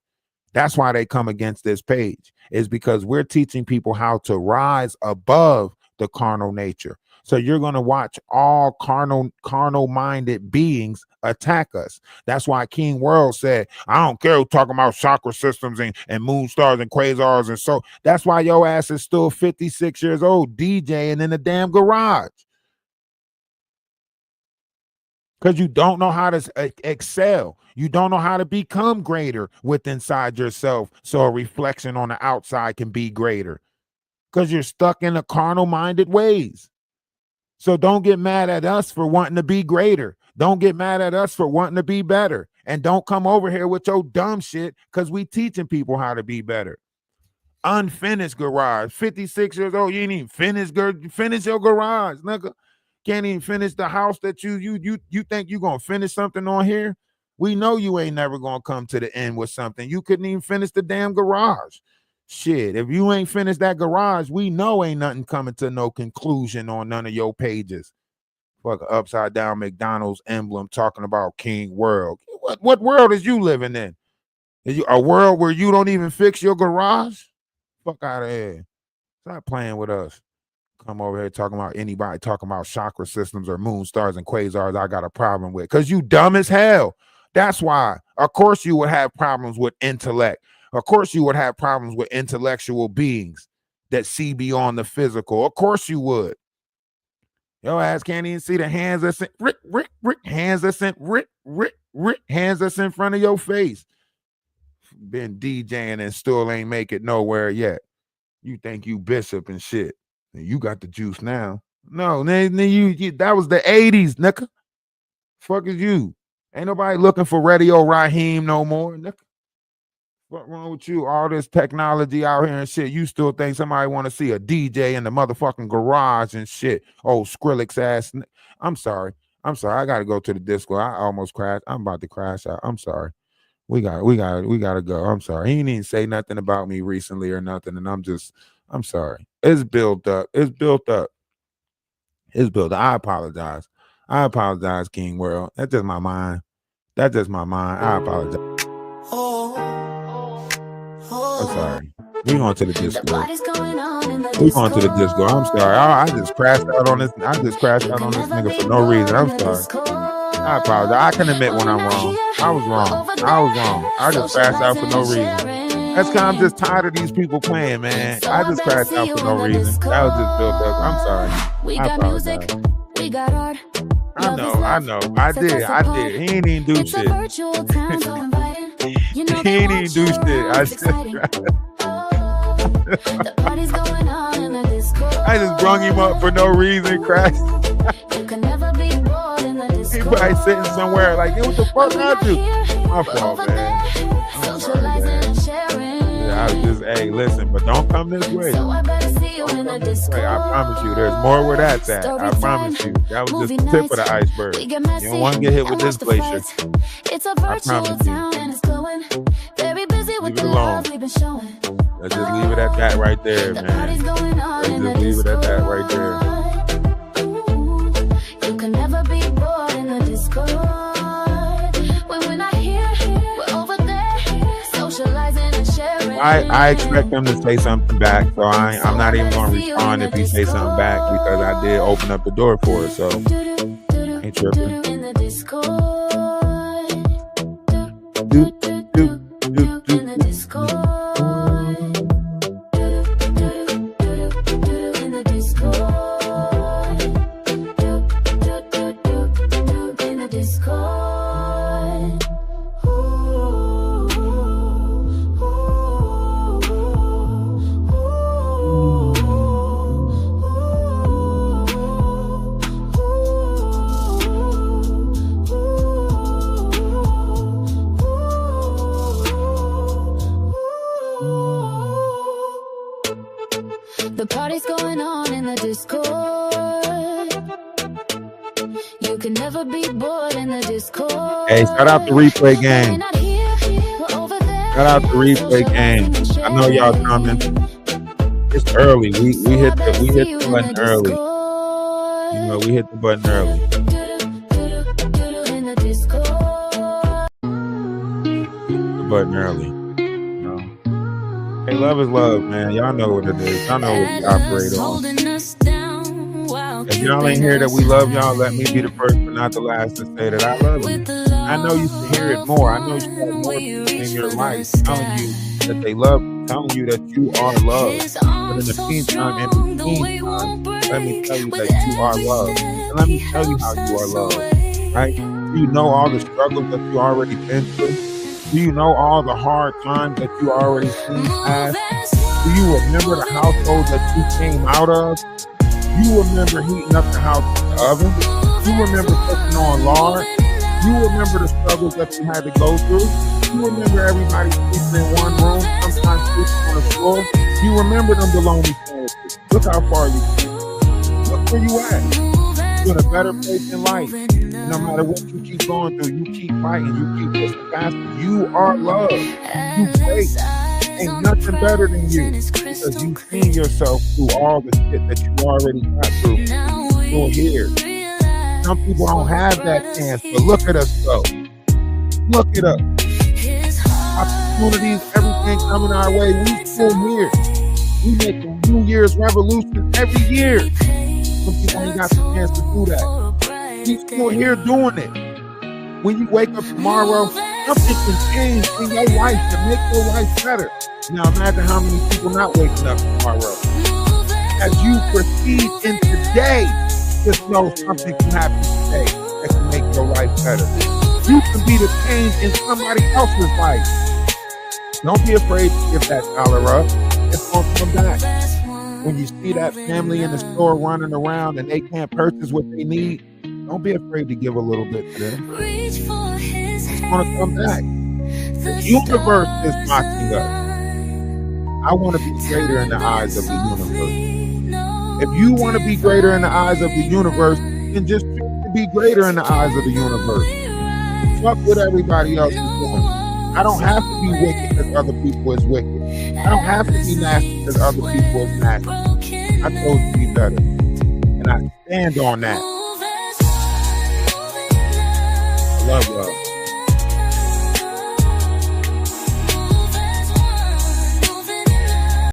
That's why they come against this page, is because we're teaching people how to rise above the carnal nature. So you're going to watch all carnal minded beings attack us. That's why King World said, I don't care who talking about chakra systems and moon stars and quasars. And so that's why your ass is still 56 years old DJing in the damn garage. Because you don't know how to excel. You don't know how to become greater with inside yourself, so a reflection on the outside can be greater. Because you're stuck in the carnal minded ways. So don't get mad at us for wanting to be greater. Don't get mad at us for wanting to be better. And don't come over here with your dumb shit, because we teaching people how to be better. Unfinished garage. 56 years old. You ain't even finished, girl. Finish your garage, nigga. Can't even finish the house that you think you gonna finish something on here. We know you ain't never gonna come to the end with something. You couldn't even finish the damn garage. Shit, if you ain't finished that garage, we know ain't nothing coming to no conclusion on none of your pages. Fuck a upside down McDonald's emblem talking about King World. What world is you living in? Is you a world where you don't even fix your garage? Fuck out of here. Stop playing with us. come over here talking about anybody talking about chakra systems or moon stars and quasars I got a problem with. Because you dumb as hell. That's why. Of course you would have problems with intellect. Of course you would have problems with intellectual beings that see beyond the physical. Of course you would. Your ass can't even see the hands that's in hands that's in hands that's in front of your face. Been DJing and still ain't make it nowhere yet. You think you Bishop and shit. You got the juice now. No, you that was the 80s, nigga. Fuck is you? Ain't nobody looking for Radio Raheem no more, nigga. What wrong with you? All this technology out here and shit. You still think somebody want to see a DJ in the motherfucking garage and shit? Oh, Skrillex ass. I'm sorry. I gotta go to the disco. I almost crashed. I'm about to crash out. I'm sorry. We gotta go. I'm sorry. He didn't say nothing about me recently or nothing, and I'm sorry. It's built up. I apologize, King World. That's just my mind. I apologize. I'm sorry. We going to the disco. I'm sorry. I just crashed out on this. Nigga for no reason. I'm sorry. I apologize. I can admit when I'm wrong. I was wrong. I just crashed out for no reason. That's because I'm just tired of these people playing, man. I just crashed out for no reason. That was just built up. I'm sorry. I apologize. We got art. I know. I did. He ain't even do shit. He ain't even do shit. I just brung him up for no reason, crashed. He probably sitting somewhere like, what the fuck I do? My fault, man. I'm sorry, man. Yeah, I was just, hey, listen, but don't come this way. I promise you, there's more where that's at. I promise you. That was just the tip of the iceberg. You don't want to get hit with this glacier. I promise you. Leave it alone. Let's just leave it at that right there, man. Let's just leave it at that right there. You can never be bored in the Discord. When we're not here, we're over there, socializing and sharing. I expect him to say something back, so I'm not even going to respond if he say something back because I did open up the door for it. So ain't tripping. The party's going on in the Discord. You can never be bored in the Discord. Hey, shout out the replay game. Shout out the replay game. I know y'all coming. It's early. We hit the button early. You know, we hit the button early. The button early. You know. Hey, love is love, man. Y'all know what it is. Y'all know what we operate on. If y'all ain't hear that we love y'all, let me be the first but not the last to say that I love you. I know you can hear it more. I know you have more people in your life telling you that they love you, telling you that you are loved. But in the meantime, let me tell you that you are loved. And let me tell you how you are loved. Right? Do you know all the struggles that you already been through? Do you know all the hard times that you already seen past? Do you remember the household that you came out of? You remember heating up the house with the oven? You remember cooking on lard? You remember the struggles that you had to go through? You remember everybody sleeping in one room, sometimes sleeping on the floor? You remember them baloney sandwiches? Look how far you came. Look where you at. You're in a better place in life. No matter what you keep going through, you keep fighting, you keep pushing past it. You are loved. You great. Ain't nothing better than you because you've seen yourself through all the shit that you already got through. You're here. Some people don't have that chance, but look at us though. Look at us. Opportunities, everything coming our way. We still here. We making new Year's revolution every year. Some people ain't got the chance to do that. We still here doing it. When you wake up tomorrow, something can change in your life to make your life better. Now imagine how many people not waking up tomorrow. As you proceed in today, just know something can happen today that can make your life better. You can be the change in somebody else's life. Don't be afraid to give that dollar up. It's going to come back. When you see that family in the store running around and they can't purchase what they need, don't be afraid to give a little bit to them. It's going to come back. The universe is watching us. I want to be greater in the eyes of the universe. If you want to be greater in the eyes of the universe, then just choose to be greater in the eyes of the universe. Fuck what everybody else is doing. I don't have to be wicked because other people is wicked. I don't have to be nasty because other people is nasty. I chose to be better. And I stand on that. I love you.